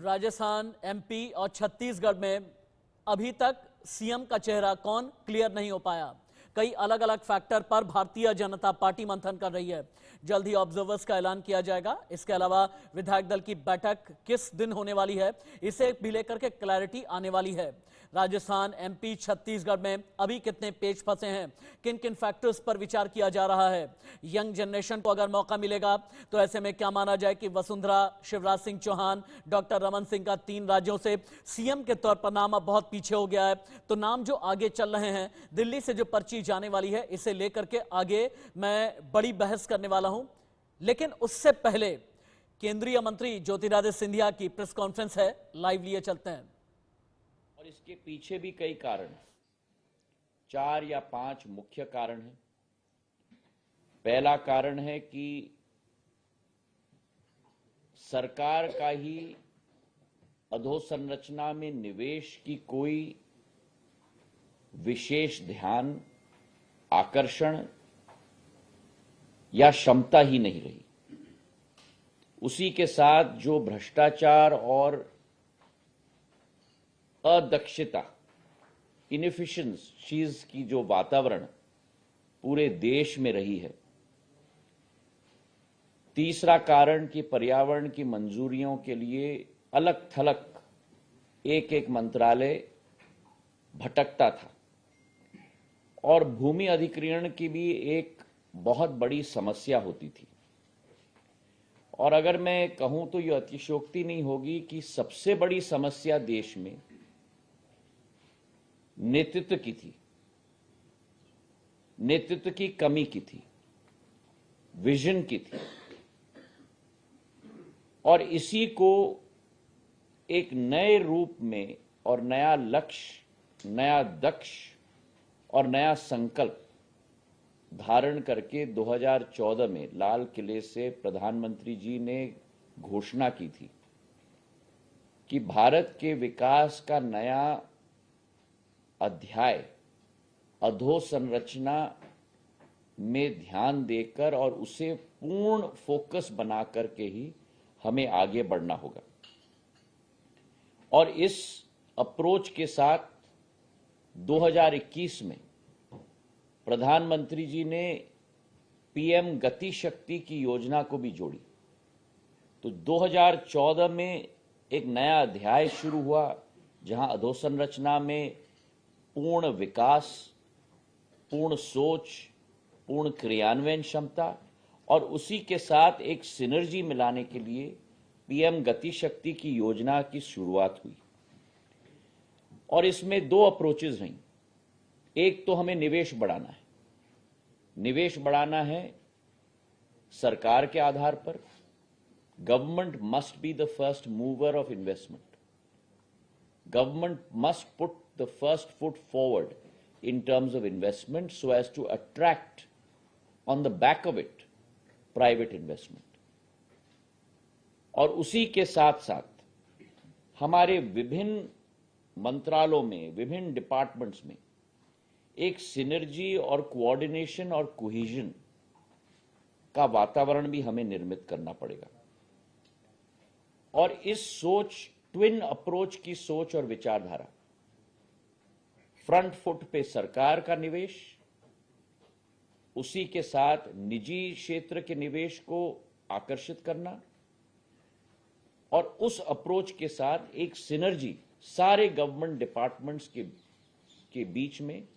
Rajasthan, MP और छत्तीसगढ़ में अभी तक सीएम का चेहरा कौन क्लियर नहीं हो पाया। कई अलग अलग फैक्टर पर भारतीय जनता पार्टी मंथन कर रही है। जल्द ही ऑब्जर्वर्स का ऐलान किया जाएगा। इसके अलावा विधायक दल की बैठक किस दिन होने वाली है, इसे भी लेकर के क्लैरिटी आने वाली है। राजस्थान, एमपी, छत्तीसगढ़ में अभी कितने पेच फंसे हैं, किन किन फैक्टर्स पर विचार किया जा रहा है। यंग जनरेशन को अगर मौका मिलेगा तो ऐसे में क्या माना जाए कि वसुंधरा, शिवराज सिंह चौहान, डॉक्टर रमन सिंह का 3 राज्यों से सीएम के तौर पर नाम अब बहुत पीछे हो गया है। तो नाम जो आगे चल रहे हैं, दिल्ली से जो पर्ची जाने वाली है, इसे लेकर के आगे मैं बड़ी बहस करने वाला हूं। लेकिन उससे पहले केंद्रीय मंत्री ज्योतिरादित्य सिंधिया की प्रेस कॉन्फ्रेंस है, लाइव लिए चलते हैं। और इसके पीछे भी कई कारण हैं, 4 या 5 मुख्य कारण हैं। पहला कारण है कि सरकार का ही अधोसंरचना में निवेश की कोई विशेष ध्यान, आकर्षण या क्षमता ही नहीं रही। उसी के साथ जो भ्रष्टाचार और अदक्षता, इनएफिशिएंसीज की जो वातावरण पूरे देश में रही है। तीसरा कारण कि पर्यावरण की मंजूरियों के लिए अलग थलग एक एक मंत्रालय भटकता था और भूमि अधिग्रहण की भी एक बहुत बड़ी समस्या होती थी। और अगर मैं कहूं तो यह अतिशयोक्ति नहीं होगी कि सबसे बड़ी समस्या देश में नेतृत्व की थी, नेतृत्व की कमी की थी, विजन की थी। और इसी को एक नए रूप में और नया लक्ष्य, नया दक्ष और नया संकल्प धारण करके 2014 में लाल किले से प्रधानमंत्री जी ने घोषणा की थी कि भारत के विकास का नया अध्याय अधोसंरचना में ध्यान देकर और उसे पूर्ण फोकस बना करके ही हमें आगे बढ़ना होगा। और इस अप्रोच के साथ 2021 में प्रधानमंत्री जी ने पीएम गति शक्ति की योजना को भी जोड़ी। तो 2014 में एक नया अध्याय शुरू हुआ, जहां अधोसंरचना में पूर्ण विकास, पूर्ण सोच, पूर्ण क्रियान्वयन क्षमता और उसी के साथ एक सिनर्जी मिलाने के लिए पीएम गति शक्ति की योजना की शुरुआत हुई। और इसमें 2 अप्रोचेज रहीं। एक तो हमें निवेश बढ़ाना है। निवेश बढ़ाना है सरकार के आधार पर। Government must be the first mover of investment. Government must put the first foot forward in terms of investment so as to attract on the back of it private investment. और उसी के साथ साथ हमारे विभिन्न मंत्रालयों में, विभिन्न डिपार्टमेंट्स में एक सिनर्जी और कोऑर्डिनेशन और कोहेजन का वातावरण भी हमें निर्मित करना पड़ेगा। और इस सोच, ट्विन अप्रोच की सोच और विचारधारा, फ्रंट फुट पे सरकार का निवेश, उसी के साथ निजी क्षेत्र के निवेश को आकर्षित करना और उस अप्रोच के साथ एक सिनर्जी सारे गवर्नमेंट डिपार्टमेंट्स के बीच में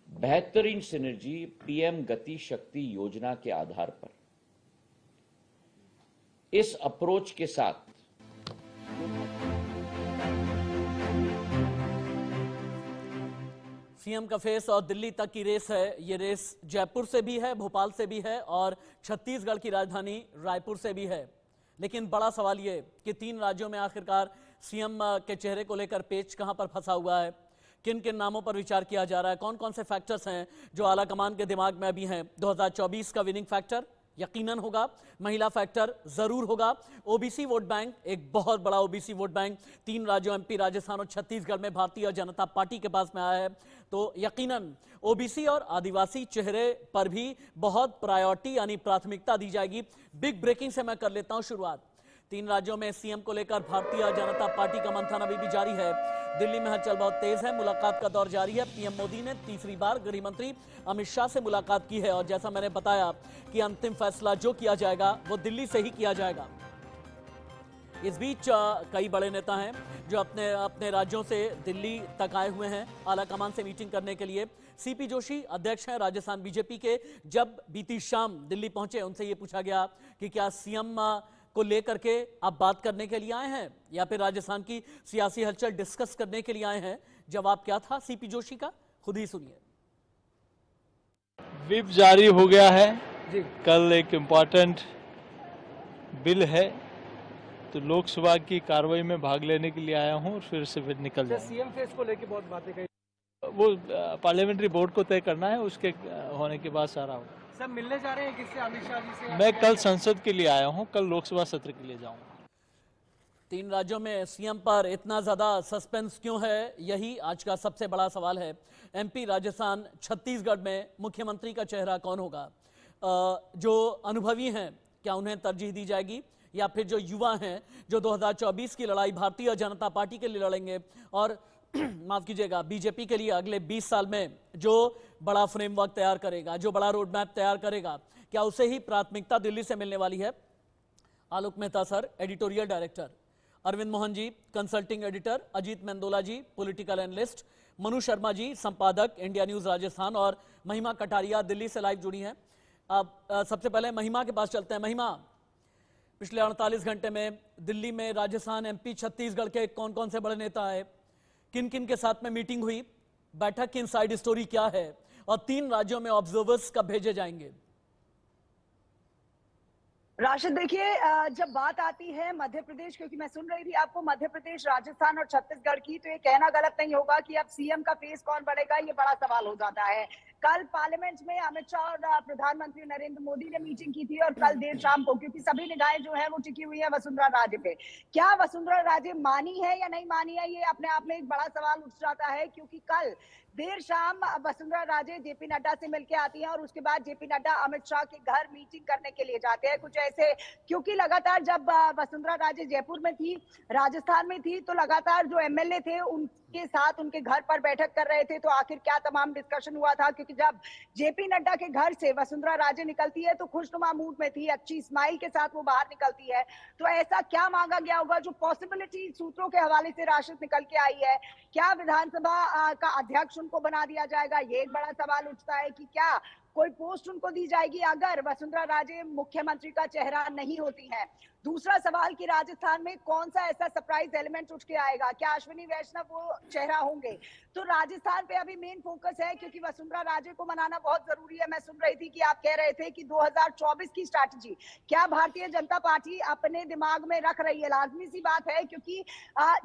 बेहतरीन सिनर्जी पीएम गति शक्ति योजना के आधार पर। इस अप्रोच के साथ सीएम का फेस और दिल्ली तक की रेस है। ये रेस जयपुर से भी है, भोपाल से भी है और छत्तीसगढ़ की राजधानी रायपुर से भी है। लेकिन बड़ा सवाल ये कि 3 राज्यों में आखिरकार सीएम के चेहरे को लेकर पेच कहां पर फंसा हुआ है, किन किन नामों पर विचार किया जा रहा है, कौन कौन से फैक्टर्स हैं जो आला कमान के दिमाग में अभी हैं। 2024 का विनिंग फैक्टर यकीनन होगा, महिला फैक्टर जरूर होगा, ओबीसी वोट बैंक, एक बहुत बड़ा ओबीसी वोट बैंक 3 राज्यों एमपी, राजस्थान और छत्तीसगढ़ में भारतीय जनता पार्टी के पास में आया है। तो यकीनन ओबीसी और आदिवासी चेहरे पर भी बहुत प्रायोरिटी यानी प्राथमिकता दी जाएगी। बिग ब्रेकिंग से मैं कर लेता हूं शुरुआत। तीन राज्यों में सीएम को लेकर भारतीय जनता पार्टी का मंथन अभी भी जारी है। दिल्ली में हलचल बहुत तेज है, मुलाकात का दौर जारी है। पीएम मोदी ने तीसरी बार गृह मंत्री अमित शाह से मुलाकात की है और जैसा मैंने बताया कि अंतिम फैसला जो किया जाएगा वो दिल्ली से ही किया जाएगा। इस बीच कई बड़े नेता हैं जो अपने अपने राज्यों से दिल्ली तक आए हुए हैं आला कमान से मीटिंग करने के लिए। सीपी जोशी अध्यक्ष हैं राजस्थान बीजेपी के, जब बीती शाम दिल्ली पहुंचे उनसे ये पूछा गया कि क्या सीएम को लेकर के आप बात करने के लिए आए हैं या फिर राजस्थान की सियासी हलचल डिस्कस करने के लिए आए हैं। जवाब क्या था सीपी जोशी का, खुद ही सुनिए। विप जारी हो गया है जी। कल एक इम्पॉर्टेंट बिल है, तो लोकसभा की कार्रवाई में भाग लेने के लिए आया हूं और फिर से फिर निकल जाऊंगा। सीएम फेस को लेके बहुत बातें कही। वो पार्लियामेंट्री बोर्ड को तय करना है, उसके होने के बाद सारा होगा। सब मिलने जा रहे हैं किससे? अमित शाह जी से? मैं कल संसद के लिए आया हूं, कल लोकसभा सत्र के लिए जाऊंगा। तीन राज्यों में सीएम पर इतना ज्यादा सस्पेंस क्यों है, यही आज का सबसे बड़ा सवाल है। एमपी, राजस्थान, छत्तीसगढ़ में मुख्यमंत्री का चेहरा कौन होगा? जो अनुभवी हैं क्या उन्हें तरजीह दी जाएगी या फिर जो युवा हैं जो 2024 की लड़ाई भारतीय जनता पार्टी के लिए लड़ेंगे और माफ कीजिएगा बीजेपी के लिए अगले 20 साल में जो बड़ा फ्रेमवर्क तैयार करेगा, जो बड़ा रोड मैप तैयार करेगा, क्या उसे ही प्राथमिकता दिल्ली से मिलने वाली है? Alok Mehta sir editorial director, Arvind Mohan ji consulting editor, Ajit Mendola ji political analyst, Manu Sharma ji संपादक इंडिया न्यूज राजस्थान और महिमा कटारिया दिल्ली से लाइव जुड़ी हैं। अब सबसे पहले महिमा के पास चलते हैं। महिमा, पिछले 48 घंटे में दिल्ली में राजस्थान, एमपी, छत्तीसगढ़ के कौन कौन से बड़े नेता आए, किन किन के साथ में मीटिंग हुई, बैठक की इनसाइड स्टोरी क्या है और तीन राज्यों में ऑब्जर्वर्स कब भेजे जाएंगे? राशिद, देखिए, जब बात आती है मध्य प्रदेश, क्योंकि मैं सुन रही थी आपको मध्य प्रदेश, राजस्थान और छत्तीसगढ़ की, तो ये कहना गलत नहीं होगा कि अब सीएम का फेस कौन बनेगा, ये बड़ा सवाल हो जाता है। कल पार्लियामेंट में अमित शाह और प्रधानमंत्री नरेंद्र मोदी ने मीटिंग की थी और कल देर शाम को, क्योंकि सभी निगाहें जो है वो टिकी हुई है वसुंधरा राजे पे। क्या वसुंधरा राजे मानी है या नहीं मानी है, ये अपने आप में एक बड़ा सवाल उठ जाता है, क्योंकि कल देर शाम वसुंधरा राजे जेपी नड्डा से मिलकर आती हैं और उसके बाद जेपी नड्डा अमित शाह के घर मीटिंग करने के लिए जाते हैं। कुछ ऐसे, क्योंकि लगातार जब वसुंधरा राजे जयपुर में थी, राजस्थान में थी, तो लगातार जो एमएलए थे उनके साथ उनके घर पर बैठक कर रहे थे। तो आखिर क्या तमाम डिस्कशन हुआ था, क्योंकि जब जेपी नड्डा के घर से वसुंधरा राजे निकलती है तो खुशनुमा मूड में थी, अच्छी स्माइल के साथ वो बाहर निकलती है। तो ऐसा क्या मांगा गया होगा, जो पॉसिबिलिटी सूत्रों के हवाले से राशिद निकल के आई है? क्या विधानसभा का अध्यक्ष उनको बना दिया जाएगा? ये एक बड़ा सवाल उठता है कि क्या कोई पोस्ट उनको दी जाएगी अगर वसुंधरा राजे मुख्यमंत्री का चेहरा नहीं होती हैं। दूसरा सवाल कि राजस्थान में कौन सा ऐसा सरप्राइज एलिमेंट उठ के आएगा, क्या अश्विनी वैष्णव वो चेहरा होंगे? तो राजस्थान पे अभी मेन फोकस है, क्योंकि वसुंधरा राजे को मनाना बहुत जरूरी है। मैं सुन रही थी कि आप कह रहे थे कि 2024 की स्ट्रैटेजी क्या भारतीय जनता पार्टी अपने दिमाग में रख रही है? लाजमी सी बात है, क्योंकि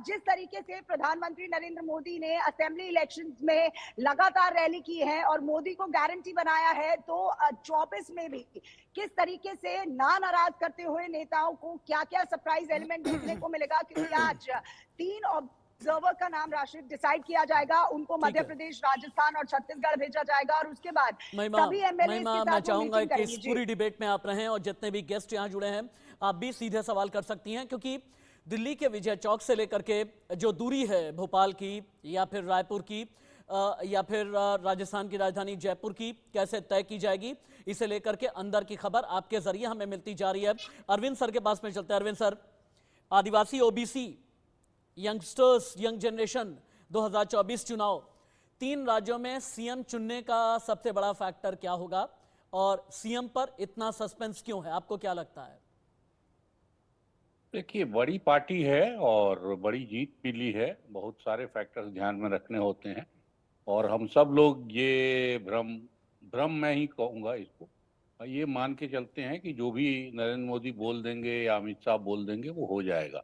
जिस तरीके से प्रधानमंत्री नरेंद्र मोदी ने असेंबली इलेक्शन में लगातार रैली की है और मोदी को गारंटी बनाया है, तो 24 में भी किस तरीके से ना नाराज करते हुए नेताओं को क्या क्या सरप्राइज एलिमेंट देखने को मिलेगा, क्योंकि आज तीन ऑब्जर्वर का नाम राशिद डिसाइड किया जाएगा, उनको मध्य प्रदेश, राजस्थान और छत्तीसगढ़ भेजा जाएगा और उसके बाद सभी एमएलए के साथ मैं चाहूंगा कि इस पूरी डिबेट में आप रहें और जितने भी गेस्ट यहाँ जुड़े हैं आप भी सीधे सवाल कर सकती हैं, क्योंकि दिल्ली के विजय चौक से लेकर के जो दूरी है भोपाल की या फिर रायपुर की या फिर राजस्थान की राजधानी जयपुर की कैसे तय की जाएगी, इसे लेकर के अंदर की खबर आपके जरिए हमें मिलती जा रही है। अरविंद सर के पास में चलते हैं। अरविंद सर, आदिवासी, ओबीसी, यंगस्टर्स, यंग जनरेशन, 2024 चुनाव, तीन राज्यों में सीएम चुनने का सबसे बड़ा फैक्टर क्या होगा और सीएम पर इतना सस्पेंस क्यों है, आपको क्या लगता है? देखिए, बड़ी पार्टी है और बड़ी जीत भी ली है, बहुत सारे फैक्टर्स ध्यान में रखने होते हैं और हम सब लोग ये भ्रम मैं ही कहूँगा इसको, ये मान के चलते हैं कि जो भी नरेंद्र मोदी बोल देंगे या अमित शाह बोल देंगे वो हो जाएगा।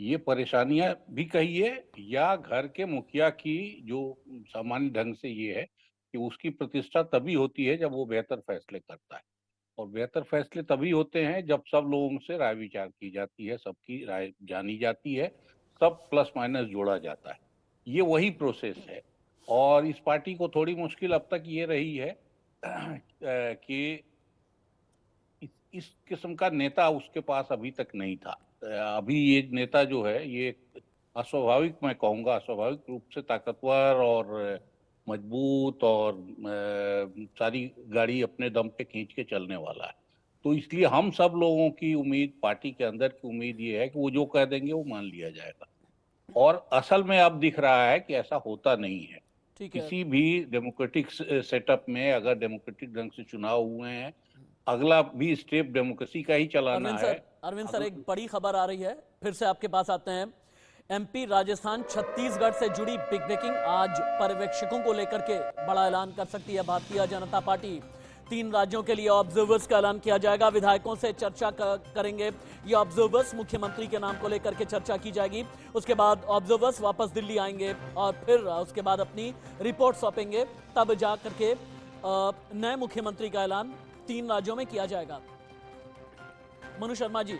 ये परेशानियां भी कहिए या घर के मुखिया की जो सामान्य ढंग से ये है कि उसकी प्रतिष्ठा तभी होती है जब वो बेहतर फैसले करता है, और बेहतर फैसले तभी होते हैं जब सब लोगों से राय विचार की जाती है, सबकी राय जानी जाती है, सब प्लस माइनस जोड़ा जाता है। ये वही प्रोसेस है और इस पार्टी को थोड़ी मुश्किल अब तक ये रही है कि इस किस्म का नेता उसके पास अभी तक नहीं था। अभी ये नेता जो है ये अस्वाभाविक, मैं कहूँगा अस्वाभाविक रूप से ताकतवर और मजबूत और सारी गाड़ी अपने दम पे खींच के चलने वाला है। तो इसलिए हम सब लोगों की उम्मीद, पार्टी के अंदर की उम्मीद ये है कि वो जो कह देंगे वो मान लिया जाएगा। और असल में अब दिख रहा है कि ऐसा होता नहीं है। ठीक है। किसी भी डेमोक्रेटिक सेटअप में अगर डेमोक्रेटिक ढंग से चुनाव हुए हैं, अगला भी स्टेप डेमोक्रेसी का ही चलाना है। अरविंद सर, एक बड़ी खबर आ रही है, फिर से आपके पास आते हैं। एमपी, राजस्थान, छत्तीसगढ़ से जुड़ी बिग ब्रेकिंग। आज पर्यवेक्षकों को लेकर के बड़ा ऐलान कर सकती है भारतीय जनता पार्टी। 3 राज्यों के लिए ऑब्जर्वर्स का ऐलान किया जाएगा। विधायकों से चर्चा करेंगे ये ऑब्जर्वर्स। मुख्यमंत्री के नाम को लेकर के चर्चा की जाएगी। उसके बाद ऑब्जर्वर्स वापस दिल्ली आएंगे और फिर उसके बाद अपनी रिपोर्ट सौंपेंगे। तब जा करके नए मुख्यमंत्री का ऐलान 3 राज्यों में किया जाएगा। मनु शर्मा जी,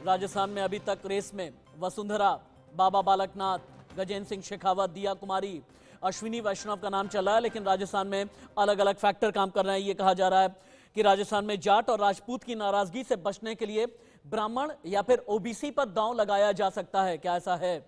राजस्थान में अभी तक रेस में वसुंधरा, बाबा बालकनाथ, गजेंद्र सिंह शेखावत, दिया कुमारी, अश्विनी वैष्णव का नाम चल रहा है, लेकिन राजस्थान में अलग अलग फैक्टर काम कर रहे हैं। ये कहा जा रहा है कि राजस्थान में जाट और राजपूत की नाराजगी से बचने के लिए ब्राह्मण या फिर ओबीसी पर दांव लगाया जा सकता है। क्या ऐसा है?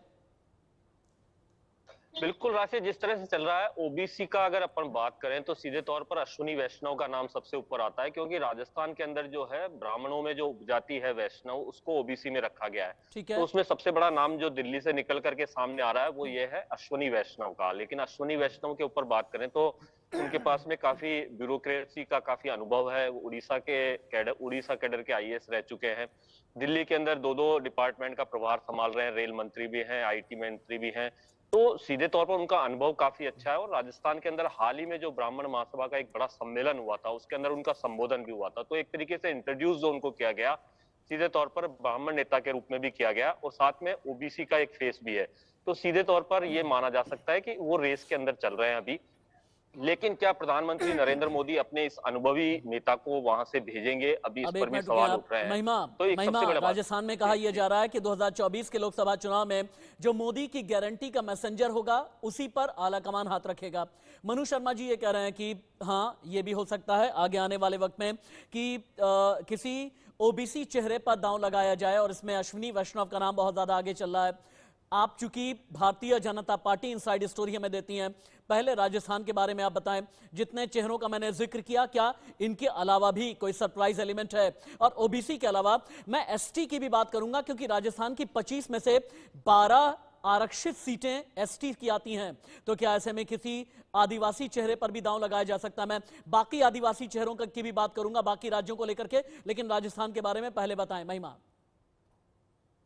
बिल्कुल राशिद, जिस तरह से चल रहा है ओबीसी का अगर अपन बात करें तो सीधे तौर पर अश्विनी वैष्णव का नाम सबसे ऊपर आता है, क्योंकि राजस्थान के अंदर जो है ब्राह्मणों में जो उपजाति है वैष्णव, उसको ओबीसी में रखा गया है। ठीक है। तो उसमें सबसे बड़ा नाम जो दिल्ली से निकल करके सामने आ रहा है वो ये है अश्विनी वैष्णव का। लेकिन अश्विनी वैष्णव के ऊपर बात करें तो उनके पास में काफी ब्यूरोक्रेसी का काफी अनुभव है। उड़ीसा कैडर के आईएएस रह चुके हैं। दिल्ली के अंदर 2 डिपार्टमेंट का प्रभार संभाल रहे हैं, रेल मंत्री भी हैं, आईटी मंत्री भी हैं। तो सीधे तौर पर उनका अनुभव काफी अच्छा है। और राजस्थान के अंदर हाल ही में जो ब्राह्मण महासभा का एक बड़ा सम्मेलन हुआ था, उसके अंदर उनका संबोधन भी हुआ था। तो एक तरीके से इंट्रोड्यूस जो उनको किया गया, सीधे तौर पर ब्राह्मण नेता के रूप में भी किया गया और साथ में ओबीसी का एक फेस भी है। तो सीधे तौर पर यह माना जा सकता है कि वो रेस के अंदर चल रहे हैं अभी। लेकिन क्या प्रधानमंत्री नरेंद्र मोदी अपने इस अनुभवी नेता को वहां से भेजेंगे, अभी इस पर भी सवाल उठ रहे हैं। महिमा, राजस्थान में कहा यह जा रहा है कि 2024 के लोकसभा चुनाव में जो मोदी की गारंटी का मैसेंजर होगा उसी पर आलाकमान हाथ रखेगा। मनु शर्मा जी ये कह रहे हैं कि हाँ, ये भी हो सकता है आगे आने वाले वक्त में कि किसी ओबीसी चेहरे पर दांव लगाया जाए, और इसमें अश्विनी वैष्णव का नाम बहुत ज्यादा आगे चल रहा है। आप चूंकि Bharatiya Janata party inside story हमें देती हैं, पहले राजस्थान के बारे में आप बताएं। जितने चेहरों का मैंने जिक्र किया, क्या इनके अलावा भी कोई सरप्राइज एलिमेंट है? और ओबीसी के अलावा मैं एसटी की भी बात करूंगा, क्योंकि राजस्थान की 25 में से 12 आरक्षित सीटें एसटी की आती हैं। तो क्या ऐसे में किसी आदिवासी चेहरे पर भी दांव लगाया जा सकता है? मैं बाकी आदिवासी चेहरों की भी बात करूंगा, बाकी राज्यों को लेकर के, लेकिन राजस्थान के बारे में पहले बताएं महिमा।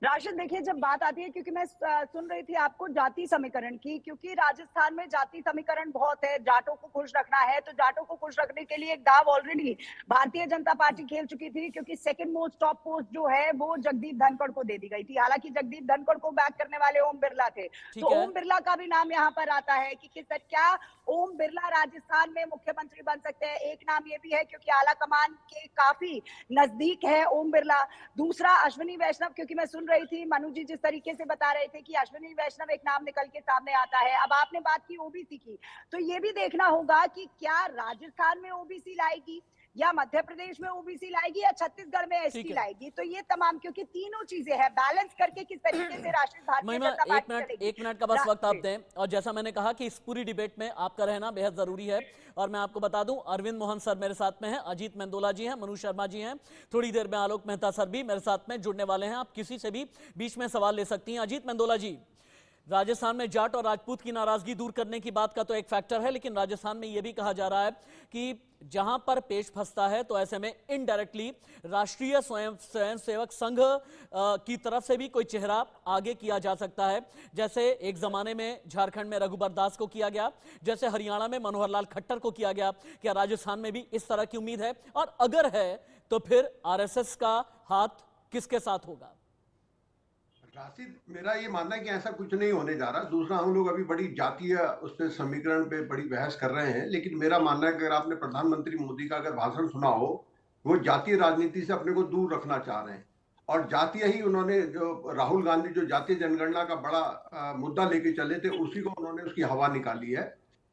राशिद, देखिए, जब बात आती है, क्योंकि मैं सुन रही थी आपको जाति समीकरण की, क्योंकि राजस्थान में जाति समीकरण बहुत है। जाटों को खुश रखना है, तो जाटों को खुश रखने के लिए एक दाव ऑलरेडी भारतीय जनता पार्टी खेल चुकी थी, क्योंकि सेकंड मोस्ट टॉप पोस्ट जो है वो जगदीप धनखड़ को दे दी गई थी। हालांकि जगदीप धनखड़ को बैक करने वाले ओम बिरला थे, तो ओम बिरला का भी नाम यहाँ पर आता है कि क्या ओम बिरला राजस्थान में मुख्यमंत्री बन सकते हैं। एक नाम ये भी है क्योंकि आला कमान के काफी नजदीक है ओम बिरला। दूसरा अश्विनी वैष्णव, क्योंकि मैं सुन रही थी मनु जी जिस तरीके से बता रहे थे कि अश्विनी वैष्णव एक नाम निकल के सामने आता है। अब आपने बात की ओबीसी की, तो ये भी देखना होगा कि क्या राजस्थान में ओबीसी लाएगी, या मध्य प्रदेश में ओबीसी लाएगी, या छत्तीसगढ़ में एसटी लाएगी। तो ये तमाम, क्योंकि तीनों चीजें हैं, बैलेंस करके किस तरीके से राष्ट्रीय भारतीय जनता पार्टी चलेगी। 1 मिनट का बस वक्त आप दें। और जैसा मैंने कहा कि इस पूरी डिबेट में आपका रहना बेहद जरूरी है। और मैं आपको बता दूं, अरविंद मोहन सर मेरे साथ में हैं, अजीत मेंदोला जी हैं, मनु शर्मा जी हैं, थोड़ी देर में आलोक मेहता सर भी मेरे साथ में जुड़ने वाले हैं। आप किसी से भी बीच में सवाल ले सकती हैं। अजीत मेंदोला जी, राजस्थान में जाट और राजपूत की नाराजगी दूर करने की बात का तो एक फैक्टर है, लेकिन राजस्थान में यह भी कहा जा रहा है कि जहां पर पेश फंसता है तो ऐसे में इनडायरेक्टली राष्ट्रीय स्वयंसेवक संघ की तरफ से भी कोई चेहरा आगे किया जा सकता है। जैसे एक जमाने में झारखंड में रघुबर दास को किया गया, जैसे हरियाणा में मनोहर लाल खट्टर को किया गया। क्या राजस्थान में भी इस तरह की उम्मीद है? और अगर है तो फिर आरएसएस का हाथ किसके साथ होगा? राशिद, मेरा ये मानना है कि ऐसा कुछ नहीं होने जा रहा। दूसरा, हम लोग अभी बड़ी जातीय उस पे समीकरण पे बड़ी बहस कर रहे हैं, लेकिन मेरा मानना है कि अगर आपने प्रधानमंत्री मोदी का अगर भाषण सुना हो, वो जातीय राजनीति से अपने को दूर रखना चाह रहे हैं। और जातीय ही उन्होंने, जो राहुल गांधी जो जातीय जनगणना का बड़ा मुद्दा लेके चले थे, उसी को उन्होंने उसकी हवा निकाली है।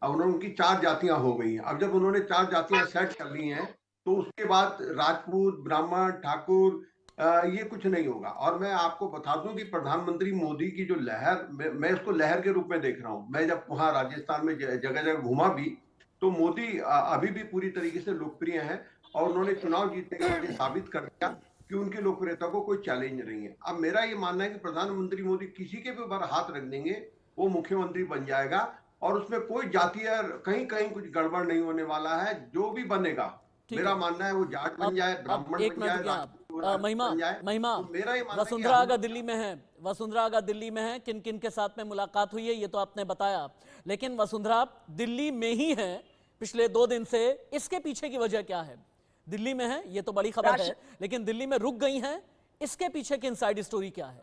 अब उन्होंने उनकी 4 जातियां हो गई हैं। अब जब उन्होंने 4 जातियां सेट कर ली हैं, तो उसके बाद राजपूत, ब्राह्मण, ठाकुर, ये कुछ नहीं होगा। और मैं आपको बता दूं कि प्रधानमंत्री मोदी की जो लहर, मैं इसको लहर के रूप में देख रहा हूं। मैं जब वहां राजस्थान में जगह जगह घूमा भी, तो मोदी अभी भी पूरी तरीके से लोकप्रिय हैं और उन्होंने चुनाव जीतने के बाद ये साबित कर दिया कि उनकी लोकप्रियता को कोई चैलेंज नहीं है। अब मेरा ये मानना है कि प्रधानमंत्री मोदी किसी के भी ऊपर हाथ रख देंगे, वो मुख्यमंत्री बन जाएगा और उसमें कोई जातीय कहीं कहीं कुछ गड़बड़ नहीं होने वाला है। जो भी बनेगा, ठीक मेरा है। मानना है वो जाट बन जाए, अब ब्राह्मण एक बन मिनट जाए, रुकिए आप। महिमा बन जाए, महिमा तो मेरा ये मानना है कि वसुंधरा हम अगर दिल्ली में है, वसुंधरा अगर दिल्ली में है, किन किन के साथ में मुलाकात हुई है ये तो आपने बताया, लेकिन वसुंधरा दिल्ली में ही है पिछले 2 दिन से, इसके पीछे की वजह क्या है? दिल्ली में है ये तो बड़ी खबर है, लेकिन दिल्ली में रुक गई हैं, इसके पीछे की इनसाइड स्टोरी क्या है?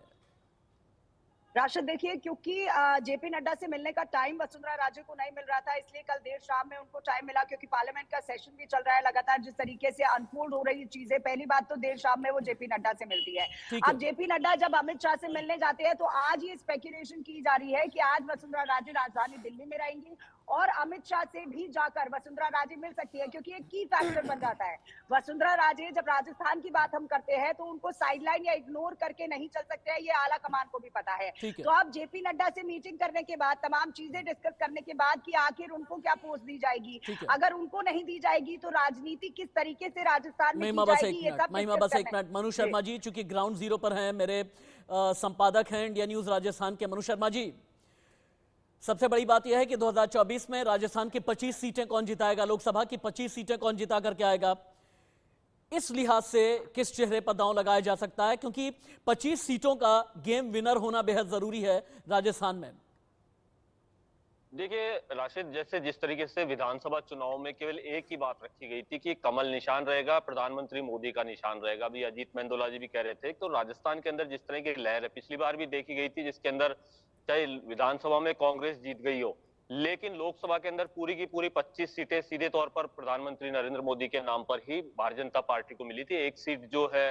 राशिद देखिए, क्योंकि जेपी नड्डा से मिलने का टाइम वसुंधरा राजे को नहीं मिल रहा था, इसलिए कल देर शाम में उनको टाइम मिला, क्योंकि पार्लियामेंट का सेशन भी चल रहा है लगातार। जिस तरीके से अनफोल्ड हो रही चीजें, पहली बात तो देर शाम में वो जेपी नड्डा से मिलती है। अब जेपी नड्डा जब अमित शाह से मिलने जाते हैं, तो आज ये स्पेकुलेशन की जा रही है कि आज वसुंधरा राजे राजधानी दिल्ली में रहेंगी और अमित शाह से भी जाकर वसुंधरा राजे मिल सकती है, क्योंकि एक की फैक्टर बन जाता है। वसुंधरा राजे, जब राजस्थान की बात हम करते हैं, तो उनको साइडलाइन या इग्नोर करके नहीं चल सकते हैं, ये आला कमान को भी पता है। तो अब जेपी नड्डा से मीटिंग करने के बाद, तमाम चीजें डिस्कस करने के बाद कि आखिर उनको क्या पोस्ट दी जाएगी, अगर उनको नहीं दी जाएगी तो राजनीति किस तरीके से राजस्थान में की जाएगी, ये सब महिमा बस एक मिनट। मनु शर्मा जी चूंकि ग्राउंड जीरो पर हैं, मेरे संपादक हैं इंडिया न्यूज राजस्थान के। मनु शर्मा जी, सबसे बड़ी बात यह है कि 2024 में राजस्थान की 25 सीटें कौन जिताएगा, लोकसभा की 25 सीटें कौन जिता करके आएगा, इस लिहाज से किस चेहरे पर दांव लगाया जा सकता है? क्योंकि 25 सीटों का गेम विनर होना बेहद जरूरी है राजस्थान में। देखिए राशिद, जैसे जिस तरीके से विधानसभा चुनाव में केवल एक ही बात रखी गई थी कि कमल निशान रहेगा, प्रधानमंत्री मोदी का निशान रहेगा। अभी अजीत मेंदोला जी भी कह रहे थे। तो राजस्थान के अंदर जिस तरह की लहर है, पिछली बार भी देखी गई थी, जिसके अंदर चाहे विधानसभा में कांग्रेस जीत गई हो, लेकिन लोकसभा के अंदर पूरी की पूरी 25 सीटें सीधे तौर पर प्रधानमंत्री नरेंद्र मोदी के नाम पर ही भारतीय जनता पार्टी को मिली थी। एक सीट जो है,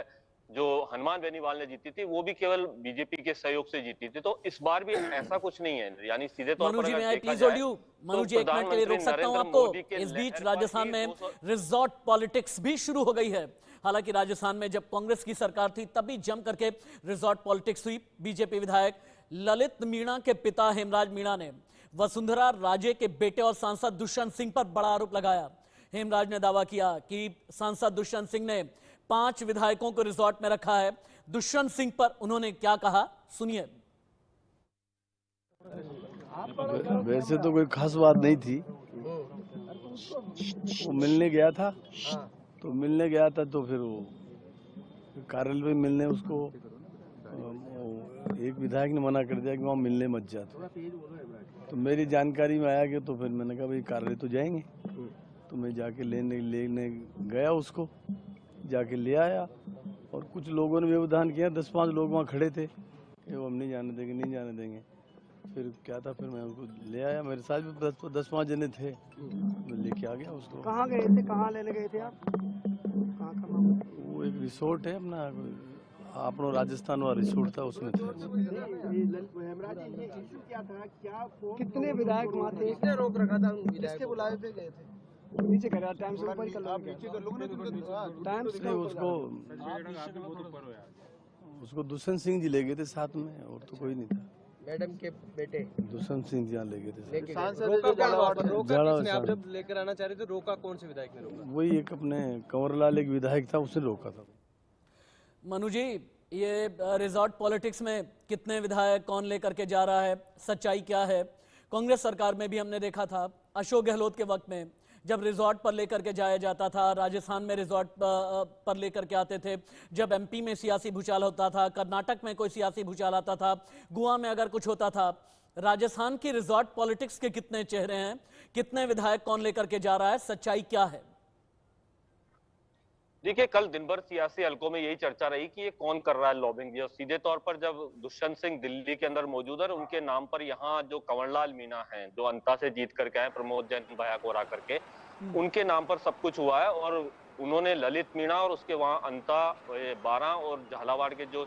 जो हनुमान बेनीवाल ने जीती थी, वो भी केवल बीजेपी के सहयोग से जीती थी। तो इस बार भी ऐसा कुछ नहीं है, यानी सीधे तौर पर अगर देखा जाए मनु जी, एक मिनट के लिए रोक सकता हूं आपको? इस बीच राजस्थान में रिजॉर्ट पॉलिटिक्स भी शुरू हो गई है। हालांकि राजस्थान में जब कांग्रेस की सरकार थी तब भी जम करके रिजॉर्ट पॉलिटिक्स हुई। बीजेपी विधायक ललित मीणा के पिता हेमराज मीणा ने वसुंधरा राजे के बेटे और सांसद दुष्यंत सिंह पर बड़ा आरोप लगाया। हेमराज ने दावा किया कि सांसद दुष्यंत सिंह ने 5 विधायकों को रिजॉर्ट में रखा है। दुष्यंत सिंह पर उन्होंने क्या कहा, सुनिए। वैसे तो कोई खास बात नहीं थी, वो मिलने गया था, तो फिर वो कार्यालय में मिलने उसको एक विधायक ने मना कर दिया कि वहाँ मिलने मत जा। तो मेरी जानकारी में आया कि, तो फिर मैंने कहा भाई कार्यालय तो जाएंगे, तो मैं जाके लेने गया, उसको जाके ले आया। और कुछ लोगों ने व्यवधान किया, 10-5 लोग वहाँ खड़े थे कि वो हम नहीं जाने देंगे। फिर क्या था, फिर मैं उनको ले आया, मेरे साथ भी 10-5 जने थे, मैं लेके आ गया उसको। कहाँ गए थे, कहाँ लेने गए थे आप? वो एक रिसोर्ट है अपना, अपनो राजस्थान वाला रिसोर्ट था, उसमें थे। कितने विधायक वहाँ थे? किसने रोक रखा था? किसके बुलाए पे गए थे? नीचे करा टाइम से ऊपर कर टाइम से उसको दुष्यंत सिंह जी ले गए थे साथ में, और तो कोई नहीं था। मैडम के बेटे दुष्यंत सिंह जी यहाँ ले गए थे। आप जब लेकर आना चाह रहे थे, रोका कौन से विधायक ने रोका? वही एक अपने कंवरलाल एक विधायक था, उसने रोका था। मनु जी, ये रिजॉर्ट पॉलिटिक्स में कितने विधायक कौन लेकर के जा रहा है, सच्चाई क्या है? कांग्रेस सरकार में भी हमने देखा था, अशोक गहलोत के वक्त में जब रिजॉर्ट पर लेकर के जाया जाता था, राजस्थान में रिजॉर्ट पर लेकर के आते थे, जब एमपी में सियासी भूचाल होता था, कर्नाटक में कोई सियासी भूचाल आता था, गोवा में अगर कुछ होता था। राजस्थान की रिजॉर्ट पॉलिटिक्स के कितने चेहरे हैं, कितने विधायक कौन लेकर के जा रहा है, सच्चाई क्या है? देखिए, कल दिन भर सियासी हलकों में यही चर्चा रही कि ये कौन कर रहा है लॉबिंग। और सीधे तौर पर जब दुष्यंत सिंह दिल्ली के अंदर मौजूद है, उनके नाम पर यहाँ जो कंवरलाल मीणा हैं, जो अंता से जीत करके आए, प्रमोद जैन भाया को हरा करके, उनके नाम पर सब कुछ हुआ है। और उन्होंने ललित मीणा और उसके वहाँ अंता 12 और झालावाड़ के जो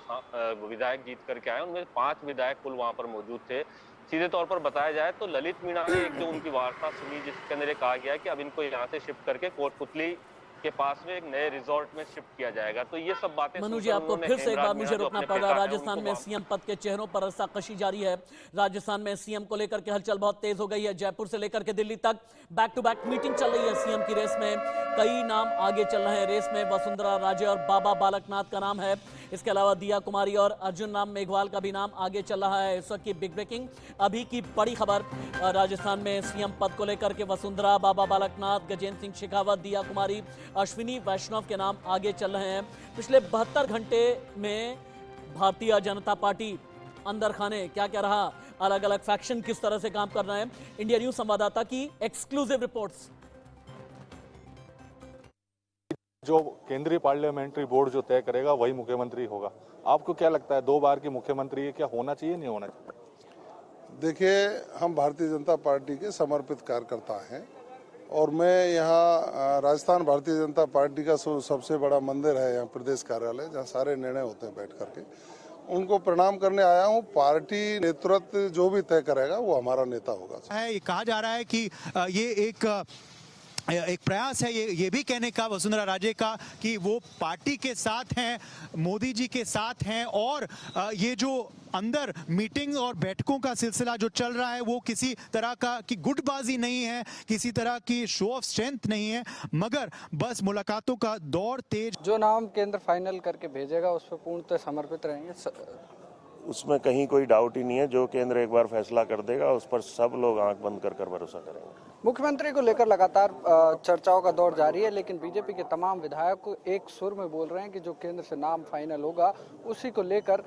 विधायक जीत करके आए, उनमें 5 विधायक कुल वहां पर मौजूद थे। सीधे तौर पर बताया जाए तो ललित मीणा ने एक जो उनकी वार्ता सुनी, जिसके अंदर कहा गया है कि अब इनको यहाँ से शिफ्ट करके कोटपुतली के पास में एक नए रिजॉर्ट में शिफ्ट किया जाएगा। तो ये सब बातें मनु जी, आपको फिर से एक बार मुझे रुकना पड़ रहा है। राजस्थान में सीएम पद के चेहरों पर रस्साकशी जारी है। राजस्थान में सीएम को लेकर के हलचल बहुत तेज हो गई है। जयपुर से लेकर के दिल्ली तक बैक टू बैक मीटिंग चल रही है। सीएम की रेस में कई नाम आगे चल रहे हैं। रेस में वसुंधरा राजे और बाबा बालकनाथ का नाम है। इसके अलावा दिया कुमारी और अर्जुन राम मेघवाल का भी नाम आगे चल रहा है। इस वक्त की बिग ब्रेकिंग, अभी की बड़ी खबर, राजस्थान में सीएम पद को लेकर के वसुंधरा, बाबा बालकनाथ, गजेंद्र सिंह शेखावत, दिया कुमारी, अश्विनी वैष्णव के नाम आगे चल रहे हैं। पिछले 72 घंटे में भारतीय जनता पार्टी अंदर खाने क्या क्या रहा, अलग अलग फैक्शन किस तरह से काम कर रहे हैं, इंडिया न्यूज संवाददाता की एक्सक्लूसिव रिपोर्ट्स। जो केंद्रीय पार्लियामेंट्री बोर्ड जो तय करेगा वही मुख्यमंत्री होगा। आपको क्या लगता है, 2 बार की मुख्यमंत्री क्या होना चाहिए, नहीं होना चाहिए? देखिए, हम भारतीय जनता पार्टी के समर्पित कार्यकर्ता हैं और मैं यहाँ राजस्थान भारतीय जनता पार्टी का सबसे बड़ा मंदिर है यहाँ प्रदेश कार्यालय, जहाँ सारे निर्णय होते हैं बैठ करके, उनको प्रणाम करने आया हूँ। पार्टी नेतृत्व जो भी तय करेगा वो हमारा नेता होगा। है, ये कहा जा रहा है कि ये एक प्रयास है ये भी कहने का वसुंधरा राजे का कि वो पार्टी के साथ हैं, मोदी जी के साथ हैं, और ये जो अंदर मीटिंग और बैठकों का सिलसिला जो चल रहा है वो किसी तरह का की गुटबाजी नहीं है, किसी तरह की शो ऑफ स्ट्रेंथ नहीं है, मगर बस मुलाकातों का दौर तेज। जो नाम केंद्र फाइनल करके भेजेगा उस पर पूर्णतः समर्पित रहेंगे, उसमें कहीं कोई डाउट ही नहीं है। जो केंद्र एक बार फैसला कर देगा उस पर सब लोग आंख बंद कर भरोसा करेंगे। मुख्यमंत्री को लेकर लगातार चर्चाओं का दौर जारी है, लेकिन बीजेपी के तमाम विधायक एक सुर में बोल रहे हैं कि जो केंद्र से नाम फाइनल होगा उसी को लेकर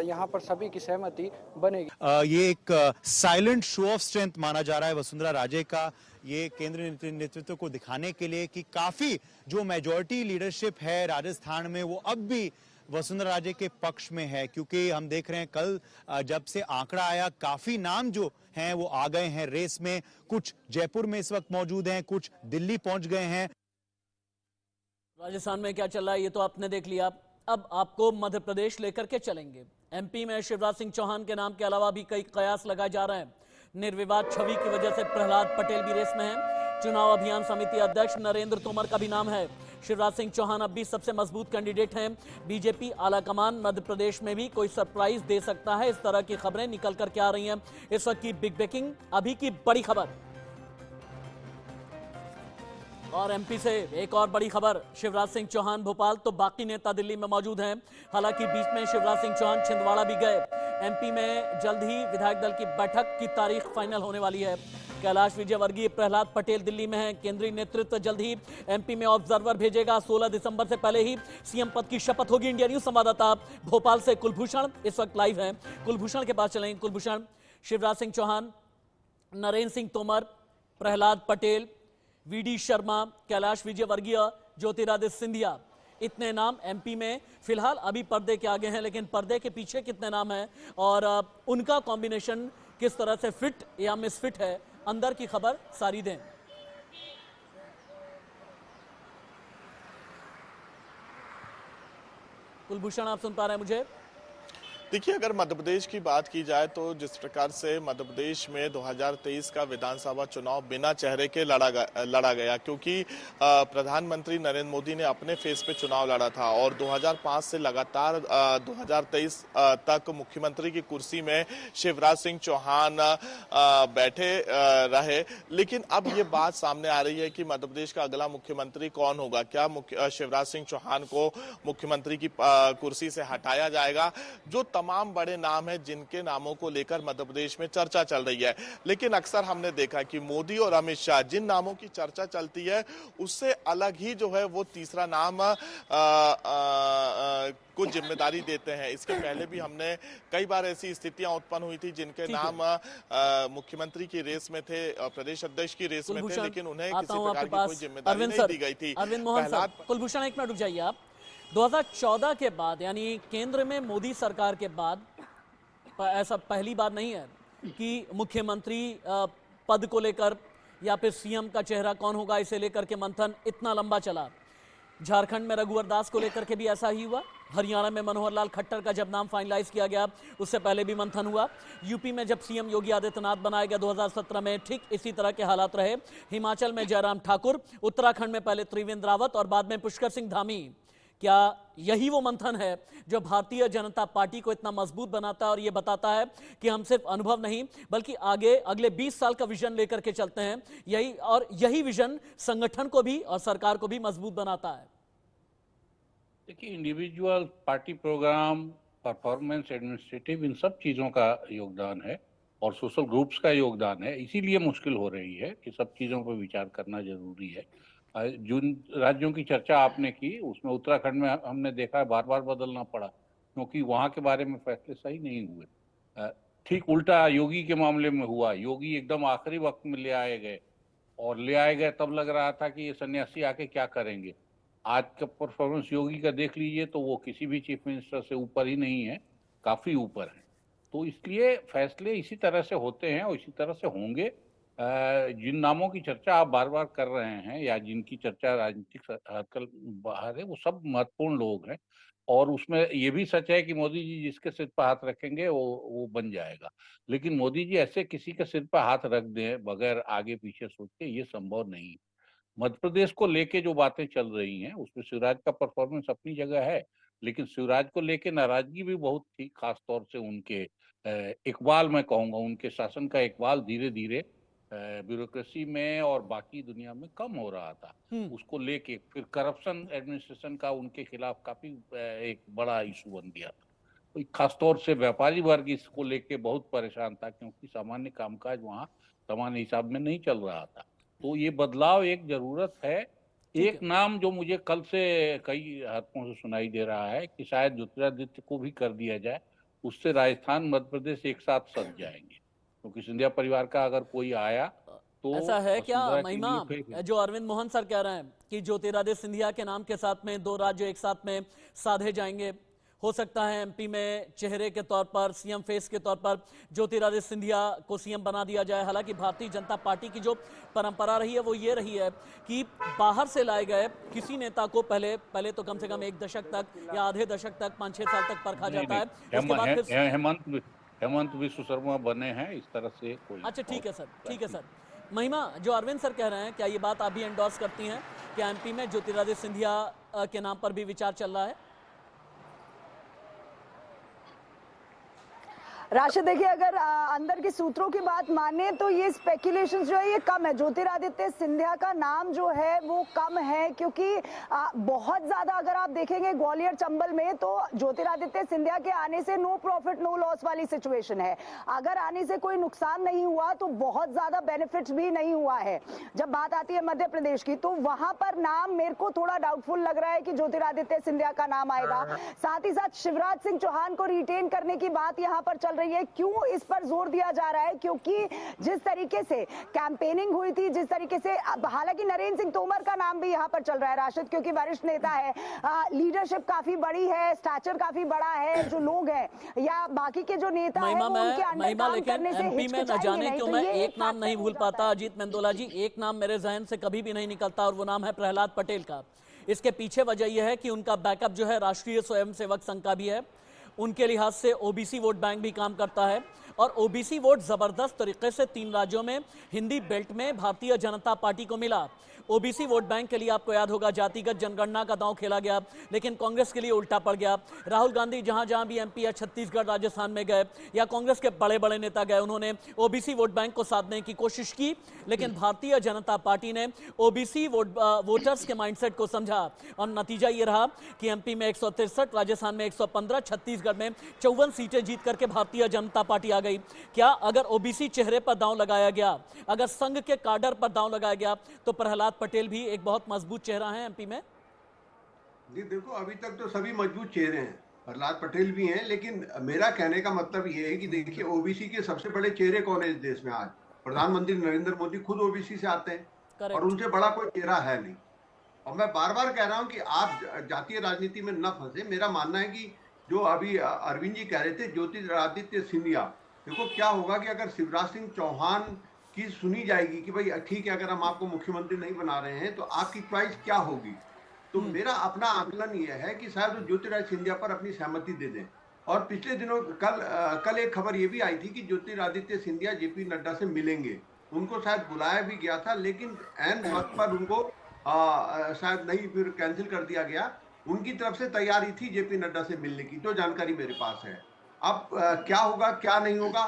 यहाँ पर सभी की सहमति बनेगी। ये एक साइलेंट शो ऑफ स्ट्रेंथ माना जा रहा है वसुंधरा राजे का, ये केंद्रीय नेतृत्व को दिखाने के लिए कि काफी जो मेजॉरिटी लीडरशिप है राजस्थान में वो अब भी वसुंधरा राजे के पक्ष में है, क्योंकि हम देख रहे हैं कल जब से आंकड़ा आया काफी नाम जो हैं वो आ गए हैं रेस में। कुछ जयपुर में इस वक्त मौजूद हैं, कुछ दिल्ली पहुंच गए हैं। राजस्थान में क्या चल रहा है ये तो आपने देख लिया। अब आपको मध्य प्रदेश लेकर के चलेंगे। एमपी में शिवराज सिंह चौहान के नाम के अलावा भी कई कयास लगाए जा रहे हैं। निर्विवाद छवि की वजह से प्रहलाद पटेल भी रेस में है। चुनाव अभियान समिति अध्यक्ष नरेंद्र तोमर का भी नाम है। शिवराज सिंह चौहान अब भी सबसे मजबूत कैंडिडेट हैं। बीजेपी आलाकमान मध्य प्रदेश में भी कोई सरप्राइज दे सकता है, इस तरह की खबरें निकल करके आ रही हैं। इस वक्त की बिग ब्रेकिंग, अभी की बड़ी खबर। और एमपी से एक और बड़ी खबर, शिवराज सिंह चौहान भोपाल तो बाकी नेता दिल्ली में मौजूद हैं। हालांकि बीच में शिवराज सिंह चौहान छिंदवाड़ा भी गए। एमपी में जल्द ही विधायक दल की बैठक की तारीख फाइनल होने वाली है। कैलाश विजयवर्गीय, प्रहलाद पटेल दिल्ली में हैं। केंद्रीय नेतृत्व जल्द ही एमपी में ऑब्जर्वर भेजेगा। 16 दिसंबर से पहले ही सीएम पद की शपथ होगी। इंडिया न्यूज संवाददाता भोपाल से कुलभूषण इस वक्त लाइव हैं। कुलभूषण के पास चलेंगे। कुलभूषण, शिवराज सिंह चौहान, नरेंद्र सिंह तोमर, प्रहलाद पटेल, वीडी शर्मा, कैलाश विजयवर्गीय, ज्योतिरादित्य सिंधिया, इतने नाम एमपी में फिलहाल अभी पर्दे के आगे हैं, लेकिन पर्दे के पीछे कितने नाम हैं और उनका कॉम्बिनेशन किस तरह से फिट या मिसफिट है, अंदर की खबर सारी दें। कुलभूषण, आप सुन पा रहे हैं मुझे? देखिए, अगर मध्य प्रदेश की बात की जाए तो जिस प्रकार से मध्य प्रदेश में 2023 का विधानसभा चुनाव बिना चेहरे के लड़ा गया, क्योंकि प्रधानमंत्री नरेंद्र मोदी ने अपने फेस पे चुनाव लड़ा था और 2005 से लगातार 2023 तक मुख्यमंत्री की कुर्सी में शिवराज सिंह चौहान बैठे रहे। लेकिन अब ये बात सामने आ रही है कि मध्य प्रदेश का अगला मुख्यमंत्री कौन होगा। क्या शिवराज सिंह चौहान को मुख्यमंत्री की कुर्सी से हटाया जाएगा? जो तमाम बड़े नाम हैं जिनके नामों को लेकर मध्य प्रदेश में चर्चा चल रही है, लेकिन अक्सर हमने देखा कि मोदी और अमित शाह जिन नामों की चर्चा चलती है उससे अलग ही जो है वो तीसरा नाम को जिम्मेदारी देते हैं। इसके पहले भी हमने कई बार ऐसी स्थितियां उत्पन्न हुई थी जिनके नाम मुख्यमंत्री की रेस में थे, प्रदेश अध्यक्ष की रेस में थे, लेकिन उन्हें किसी प्रकार की कोई जिम्मेदारी नहीं दी गई थी। अरविंद मोहन साहब, कुलभूषण एक मिनट रुक जाइए आप। 2014 के बाद, यानी केंद्र में मोदी सरकार के बाद, ऐसा पहली बार नहीं है कि मुख्यमंत्री पद को लेकर या फिर सीएम का चेहरा कौन होगा इसे लेकर के मंथन इतना लंबा चला। झारखंड में रघुवर दास को लेकर के भी ऐसा ही हुआ। हरियाणा में मनोहर लाल खट्टर का जब नाम फाइनलाइज किया गया उससे पहले भी मंथन हुआ। यूपी में जब सीएम योगी आदित्यनाथ बनाया गया 2017 में ठीक इसी तरह के हालात रहे। हिमाचल में जयराम ठाकुर, उत्तराखंड में पहले त्रिवेंद्र रावत और बाद में पुष्कर सिंह धामी। क्या यही वो मंथन है जो भारतीय जनता पार्टी को इतना मजबूत बनाता है और ये बताता है कि हम सिर्फ अनुभव नहीं बल्कि आगे अगले 20 साल का विजन लेकर के चलते हैं? यही विजन संगठन को भी और सरकार को भी मजबूत बनाता है। देखिए, individual, party programme, performance, administrative, इन सब चीज़ों का योगदान है और सोशल ग्रुप्स का योगदान है। इसीलिए मुश्किल हो रही है कि सब चीज़ों पर विचार करना जरूरी है। जिन राज्यों की चर्चा आपने की उसमें उत्तराखंड में हमने देखा है बार बार बदलना पड़ा क्योंकि वहाँ के बारे में फैसले सही नहीं हुए। ठीक उल्टा योगी के मामले में हुआ। योगी एकदम आखिरी वक्त में ले आए गए तब लग रहा था कि ये सन्यासी आके क्या करेंगे। आज का परफॉर्मेंस योगी का देख लीजिए तो वो किसी भी चीफ मिनिस्टर से ऊपर ही नहीं है, काफी ऊपर है। तो इसलिए फैसले इसी तरह से होते हैं और इसी तरह से होंगे। जिन नामों की चर्चा आप बार बार कर रहे हैं या जिनकी चर्चा राजनीतिक सर्कल बाहर है वो सब महत्वपूर्ण लोग हैं और उसमें ये भी सच है कि मोदी जी जिसके सिर पर हाथ रखेंगे वो बन जाएगा। लेकिन मोदी जी ऐसे किसी के सिर पर हाथ रख दें बगैर आगे पीछे सोच के ये संभव नहीं है। मध्य प्रदेश को लेके जो बातें चल रही हैं उसमें शिवराज का परफॉर्मेंस अपनी जगह है, लेकिन शिवराज को लेके नाराजगी भी बहुत थी, खास तौर से उनके इकबाल, मैं कहूँगा उनके शासन का इकबाल धीरे धीरे ब्यूरोक्रेसी में और बाकी दुनिया में कम हो रहा था। उसको लेके फिर करप्शन एडमिनिस्ट्रेशन का उनके खिलाफ काफी एक बड़ा इशू बन गया था। तो खास तौर से व्यापारी वर्ग इसको लेके बहुत परेशान था क्योंकि सामान्य कामकाज वहाँ सामान्य हिसाब में नहीं चल रहा था। तो ये बदलाव एक जरूरत है। एक नाम जो मुझे कल से कई हाथों से सुनाई दे रहा है कि शायद ज्योतिरादित्य को भी कर दिया जाए, उससे राजस्थान मध्य प्रदेश एक साथ सज जाएंगे क्योंकि सिंधिया परिवार का अगर कोई आया तो ऐसा है क्या महिमा जो अरविंद मोहन सर कह रहे हैं कि ज्योतिरादित्य सिंधिया के नाम के साथ में दो राज्य एक साथ में साधे जाएंगे? हो सकता है एमपी में चेहरे के तौर पर, सीएम फेस के तौर पर ज्योतिरादित्य सिंधिया को सीएम बना दिया जाए। हालांकि भारतीय जनता पार्टी की जो परंपरा रही है वो ये रही है कि बाहर से लाए गए किसी नेता को पहले तो कम से कम एक दशक तक या आधे दशक तक 5-6 साल तक परखा जाता है। उसके बाद फिर हेमंत विश्व शर्मा बने हैं, इस तरह से कोई। अच्छा, ठीक है सर, ठीक है सर। महिमा, जो अरविंद सर कह रहे हैं क्या ये बात आप भी एंडोर्स करती हैं कि एमपी में ज्योतिरादित्य सिंधिया के नाम पर भी विचार चल रहा है? राशिद, देखिए अगर अंदर के सूत्रों की बात माने तो ये स्पेकुलेशंस जो है ये कम है। ज्योतिरादित्य सिंधिया का नाम जो है वो कम है क्योंकि बहुत ज्यादा अगर आप देखेंगे ग्वालियर चंबल में तो ज्योतिरादित्य सिंधिया के आने से नो प्रॉफिट नो लॉस वाली सिचुएशन है। अगर आने से कोई नुकसान नहीं हुआ तो बहुत ज्यादा बेनिफिट्स भी नहीं हुआ है। जब बात आती है मध्य प्रदेश की तो वहां पर नाम मेरे को थोड़ा डाउटफुल लग रहा है कि ज्योतिरादित्य सिंधिया का नाम आएगा। साथ ही साथ शिवराज सिंह चौहान को रिटेन करने की बात यहाँ पर चल रही है। क्यों इस पर जोर दिया जा रहा है? क्योंकि जिस तरीके से कैंपेनिंग हुई थी, जिस तरीके से, हालांकि नरेंद्र सिंह तोमर का नाम भी यहाँ पर चल रहा है राशिद, क्योंकि वरिष्ठ नेता है, लीडरशिप काफी बड़ी है, स्टैचर काफी बड़ा है, जो लोग हैं या बाकी के जो नेता हैं उनके अंडर काम करने से एमपी में न जाने क्यों मैं एक नाम नहीं भूल पाता अजीत मेंदोला जी, एक नाम मेरे जहन से कभी भी नहीं निकलता और वो नाम है प्रहलाद पटेल का। इसके पीछे वजह यह है कि उनका बैकअप जो है राष्ट्रीय स्वयंसेवक संघ का भी है। उनके लिहाज से ओबीसी वोट बैंक भी काम करता है और ओबीसी वोट जबरदस्त तरीके से 3 राज्यों में हिंदी बेल्ट में भारतीय जनता पार्टी को मिला। ओबीसी वोट बैंक के लिए आपको याद होगा जातिगत जनगणना का दांव खेला गया, लेकिन कांग्रेस के लिए उल्टा पड़ गया। राहुल गांधी जहां जहां भी एमपी या छत्तीसगढ़ राजस्थान में गए या कांग्रेस के बड़े बड़े नेता गए, उन्होंने ओबीसी वोट बैंक को साधने की कोशिश की, लेकिन भारतीय जनता पार्टी ने ओबीसी वोटर्स के माइंडसेट को समझा और नतीजा ये रहा कि एमपी में 163, राजस्थान में 115, छत्तीसगढ़ में 54 सीटें जीत करके भारतीय जनता पार्टी आ गई। क्या अगर ओबीसी चेहरे पर दांव लगाया गया, अगर संघ के कार्डर पर दांव लगाया गया तो प्रहलाद पटेल भी एक बहुत मजबूत चेहरा है एमपी में? जी देखो, अभी तक तो सभी मजबूत चेहरे हैं, प्रहलाद पटेल भी हैं, लेकिन मेरा कहने का मतलब ये है कि देखिए ओबीसी के सबसे बड़े चेहरे कौन है इस देश में आज? प्रधानमंत्री नरेंद्र मोदी खुद ओबीसी से आते हैं और उनसे बड़ा कोई चेहरा है नहीं। और मैं बार बार कह रहा हूं कि आप जातीय राजनीति में न फंसे। मेरा मानना है कि जो अभी अरविंद जी कह रहे थे ज्योतिरादित्य सिंधिया, देखो क्या होगा कि अगर शिवराज सिंह चौहान की सुनी जाएगी कि भाई ठीक है अगर हम आपको मुख्यमंत्री नहीं बना रहे हैं तो आपकी च्वाइस क्या होगी, तो मेरा अपना आकलन यह है कि शायद वो ज्योतिरादित्य सिंधिया पर अपनी सहमति दे दें। और पिछले दिनों कल एक खबर ये भी आई थी कि ज्योतिरादित्य सिंधिया जेपी नड्डा से मिलेंगे, उनको शायद बुलाया भी गया था, लेकिन ऐन वक्त पर उनको शायद नहीं, फिर कैंसिल कर दिया गया। उनकी तरफ से तैयारी थी जेपी नड्डा से मिलने की, जो जानकारी मेरे पास है। अब क्या होगा क्या नहीं होगा,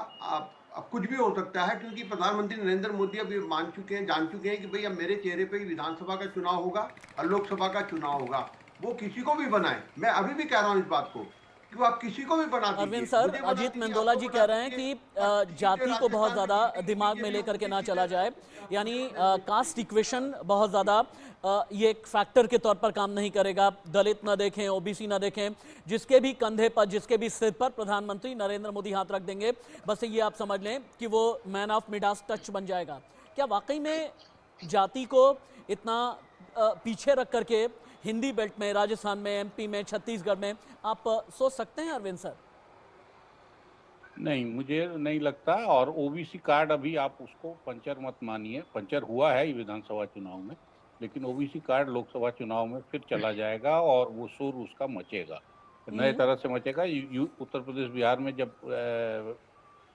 अब कुछ भी हो सकता है, क्योंकि प्रधानमंत्री नरेंद्र मोदी अभी जान चुके हैं कि भाई अब मेरे चेहरे पे ही विधानसभा का चुनाव होगा और लोकसभा का चुनाव होगा। वो किसी को भी बनाए, मैं अभी भी कह रहा हूँ इस बात को कि आप किसी को भी बना दीजिए। अरविंद सर, अजीत मेंदोला जी कह रहे हैं कि जाति को बहुत ज्यादा दिमाग में लेकर के ना चला जाए, यानी कास्ट इक्वेशन बहुत ज्यादा ये एक फैक्टर के तौर पर काम नहीं करेगा। दलित ना देखें, ओबीसी ना देखें, जिसके भी कंधे पर, जिसके भी सिर पर प्रधानमंत्री नरेंद्र मोदी हाथ रख देंगे, बस ये आप समझ लें कि वो मैन ऑफ मिडास टच बन जाएगा। क्या वाकई में जाति को इतना पीछे रख करके हिंदी बेल्ट में, राजस्थान में, एमपी में, छत्तीसगढ़ में आप सोच सकते हैं अरविंद सर? नहीं, मुझे नहीं लगता। और ओबीसी कार्ड अभी आप उसको पंचर मत मानिए, पंचर हुआ है विधानसभा चुनाव में, लेकिन ओबीसी कार्ड लोकसभा चुनाव में फिर चला जाएगा और वो शोर उसका मचेगा, नए तरह से मचेगा। उत्तर प्रदेश बिहार में जब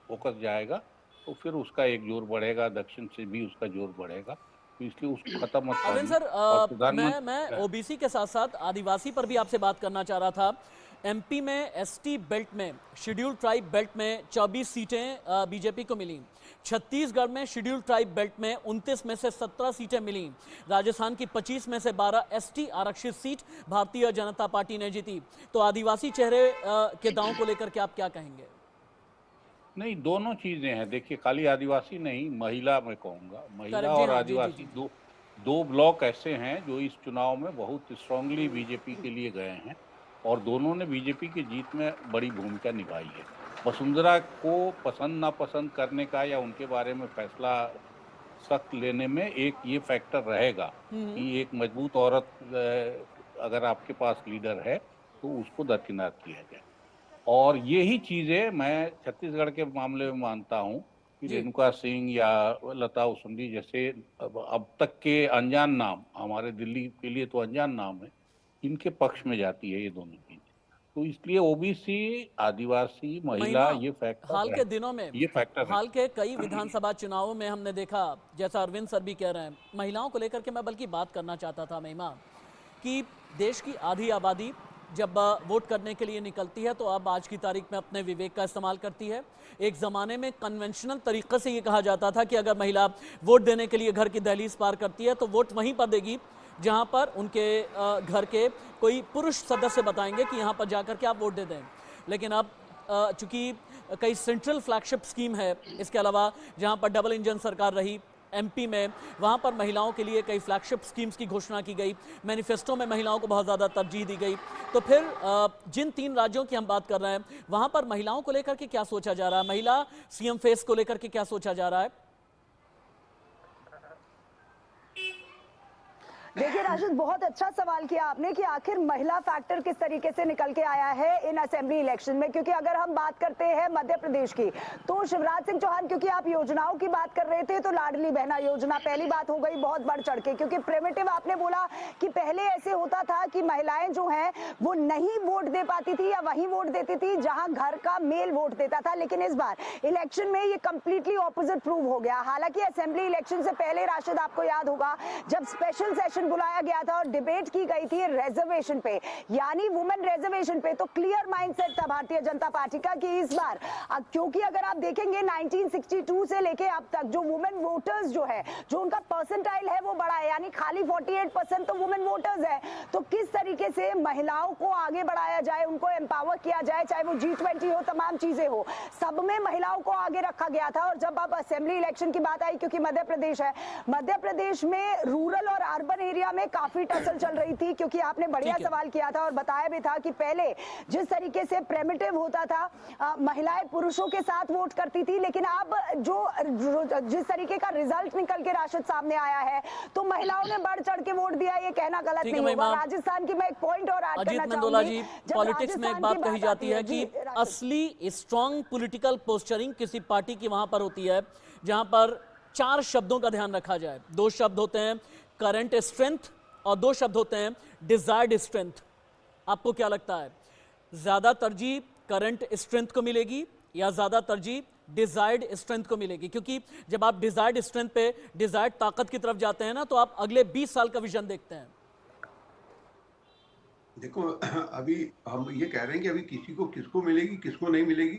फोकस जाएगा तो फिर उसका एक जोर बढ़ेगा, दक्षिण से भी उसका जोर बढ़ेगा, तो इसलिए उसको खत्म मत अरविंद सर, मैं ओबीसी के साथ साथ आदिवासी पर भी आपसे बात करना चाह रहा था। एमपी में एसटी बेल्ट में, शेड्यूल्ड ट्राइब बेल्ट में 24 सीटें बीजेपी को मिली। छत्तीसगढ़ में शेड्यूल्ड ट्राइब बेल्ट में 29 में से 17 सीटें मिली। राजस्थान की 25 में से 12 एसटी आरक्षित सीट भारतीय जनता पार्टी ने जीती। तो आदिवासी चेहरे के दांव को लेकर के आप क्या कहेंगे? नहीं, दोनों चीजें हैं। देखिए, खाली आदिवासी नहीं, महिला मैं कहूँगा, महिला और आदिवासी दो ब्लॉक ऐसे हैं जो इस चुनाव में बहुत स्ट्रांगली बीजेपी के लिए गए हैं और दोनों ने बीजेपी की जीत में बड़ी भूमिका निभाई है। वसुंधरा को पसंद नापसंद करने का या उनके बारे में फैसला सख्त लेने में एक ये फैक्टर रहेगा कि एक मजबूत औरत अगर आपके पास लीडर है तो उसको दरकिनार किया जाए। और यही चीजें मैं छत्तीसगढ़ के मामले में मानता हूँ कि रेणुका सिंह या लता उसेंडी जैसे अब तक के अनजान नाम, हमारे दिल्ली के लिए तो अनजान नाम है, इनके पक्ष में जाती है ये दोनों चीजें। तो इसलिए ओबीसी, आदिवासी, महिला ये फैक्टर हाल के दिनों में, ये फैक्टर हाल के कई विधानसभा चुनावों में हमने देखा, जैसा अरविंद सर भी कह रहे हैं, महिलाओं को लेकर के मैं बल्कि बात करना चाहता था महिमा, कि देश की आधी आबादी जब वोट करने के लिए निकलती है तो अब आज की तारीख में अपने विवेक का इस्तेमाल करती है। एक ज़माने में कन्वेंशनल तरीक़े से ये कहा जाता था कि अगर महिला वोट देने के लिए घर की दहलीज पार करती है तो वोट वहीं पर देगी जहां पर उनके घर के कोई पुरुष सदस्य बताएंगे कि यहां पर जाकर के आप वोट दे दें। लेकिन अब चूंकि कई सेंट्रल फ्लैगशिप स्कीम है, इसके अलावा जहां पर डबल इंजन सरकार रही एमपी में, वहां पर महिलाओं के लिए कई फ्लैगशिप स्कीम्स की घोषणा की गई, मैनिफेस्टो में महिलाओं को बहुत ज़्यादा तरजीह दी गई। तो फिर जिन 3 राज्यों की हम बात कर रहे हैं वहां पर महिलाओं को लेकर के क्या सोचा जा रहा है, महिला सीएम फेस को लेकर के क्या सोचा जा रहा है? देखिए राशिद, बहुत अच्छा सवाल किया आपने कि आखिर महिला फैक्टर किस तरीके से निकल के आया है इन असेंबली इलेक्शन में। क्योंकि अगर हम बात करते हैं मध्य प्रदेश की, तो शिवराज सिंह चौहान, क्योंकि आप योजनाओं की बात कर रहे थे, तो लाडली बहना योजना पहली बात हो गई बहुत बढ़ चढ़ के। क्योंकि प्रिमिटिव आपने बोला कि पहले ऐसे होता था कि महिलाएं जो हैं वो नहीं वोट दे पाती थी या वहीं वोट देती थी जहां घर का मेल वोट देता था। लेकिन इस बार इलेक्शन में ये कंप्लीटली ऑपोजिट प्रूव हो गया। हालांकि असेंबली इलेक्शन से पहले राशिद, आपको याद होगा, जब स्पेशल सेशन बुलाया गया था और डिबेट की गई थी रिजर्वेशन पे, यानी वुमेन रिजर्वेशन पे, तो क्लियर माइंडसेट था भारतीय जनता पार्टी का कि इस बार, क्योंकि अगर आप देखेंगे 1962 से लेके अब तक जो वुमेन वोटर्स जो है, जो उनका परसेंटाइल है वो बड़ा है, यानी खाली 48% तो वुमेन वोटर्स है। तो किस तरीके से महिलाओं को आगे बढ़ाया जाए, उनको एम्पावर किया जाए, चाहे वो G20 हो, तमाम चीजें हो, सब में महिलाओं को आगे रखा गया था। और जब अब असेंबली इलेक्शन की बात आई, क्योंकि मध्य प्रदेश है, मध्य प्रदेश में रूरल और अर्बन एरिया में काफी टसल चल रही थी। क्योंकि आपने बढ़िया सवाल किया था और बताया भी था कि पहले जिस तरीके से प्रिमिटिव होता था, महिलाएं पुरुषों के साथ वोट करती थी, लेकिन अब जो जिस तरीके का रिजल्ट निकल के राशिद सामने आया है, तो महिलाओं ने बढ़ चढ़ के वोट दिया, ये कहना गलत नहीं होगा। राजस्थान की मैं एक पॉइंट और ऐड करना चाहूंगी। पॉलिटिक्स में एक बात कही जाती है कि असली स्ट्रॉन्ग पॉलिटिकल पोस्चरिंग किसी पार्टी की वहां पर होती है जहां पर 4 शब्दों का ध्यान रखा जाए। 2 शब्द होते हैं, करंट स्ट्रेंथ और दो शब्द होते हैं डिजायर्ड स्ट्रेंथ। आपको क्या लगता है, ज्यादा तरजीह करंट स्ट्रेंथ को मिलेगी या ज्यादा तरजीह डिजायर्ड स्ट्रेंथ को मिलेगी? क्योंकि जब आप डिजायर्ड स्ट्रेंथ पे डिजायर्ड ताकत की तरफ जाते हैं ना, तो आप अगले 20 साल का विजन देखते हैं। देखो, अभी हम ये कह रहे हैं कि अभी किसी को किसको मिलेगी किसको नहीं मिलेगी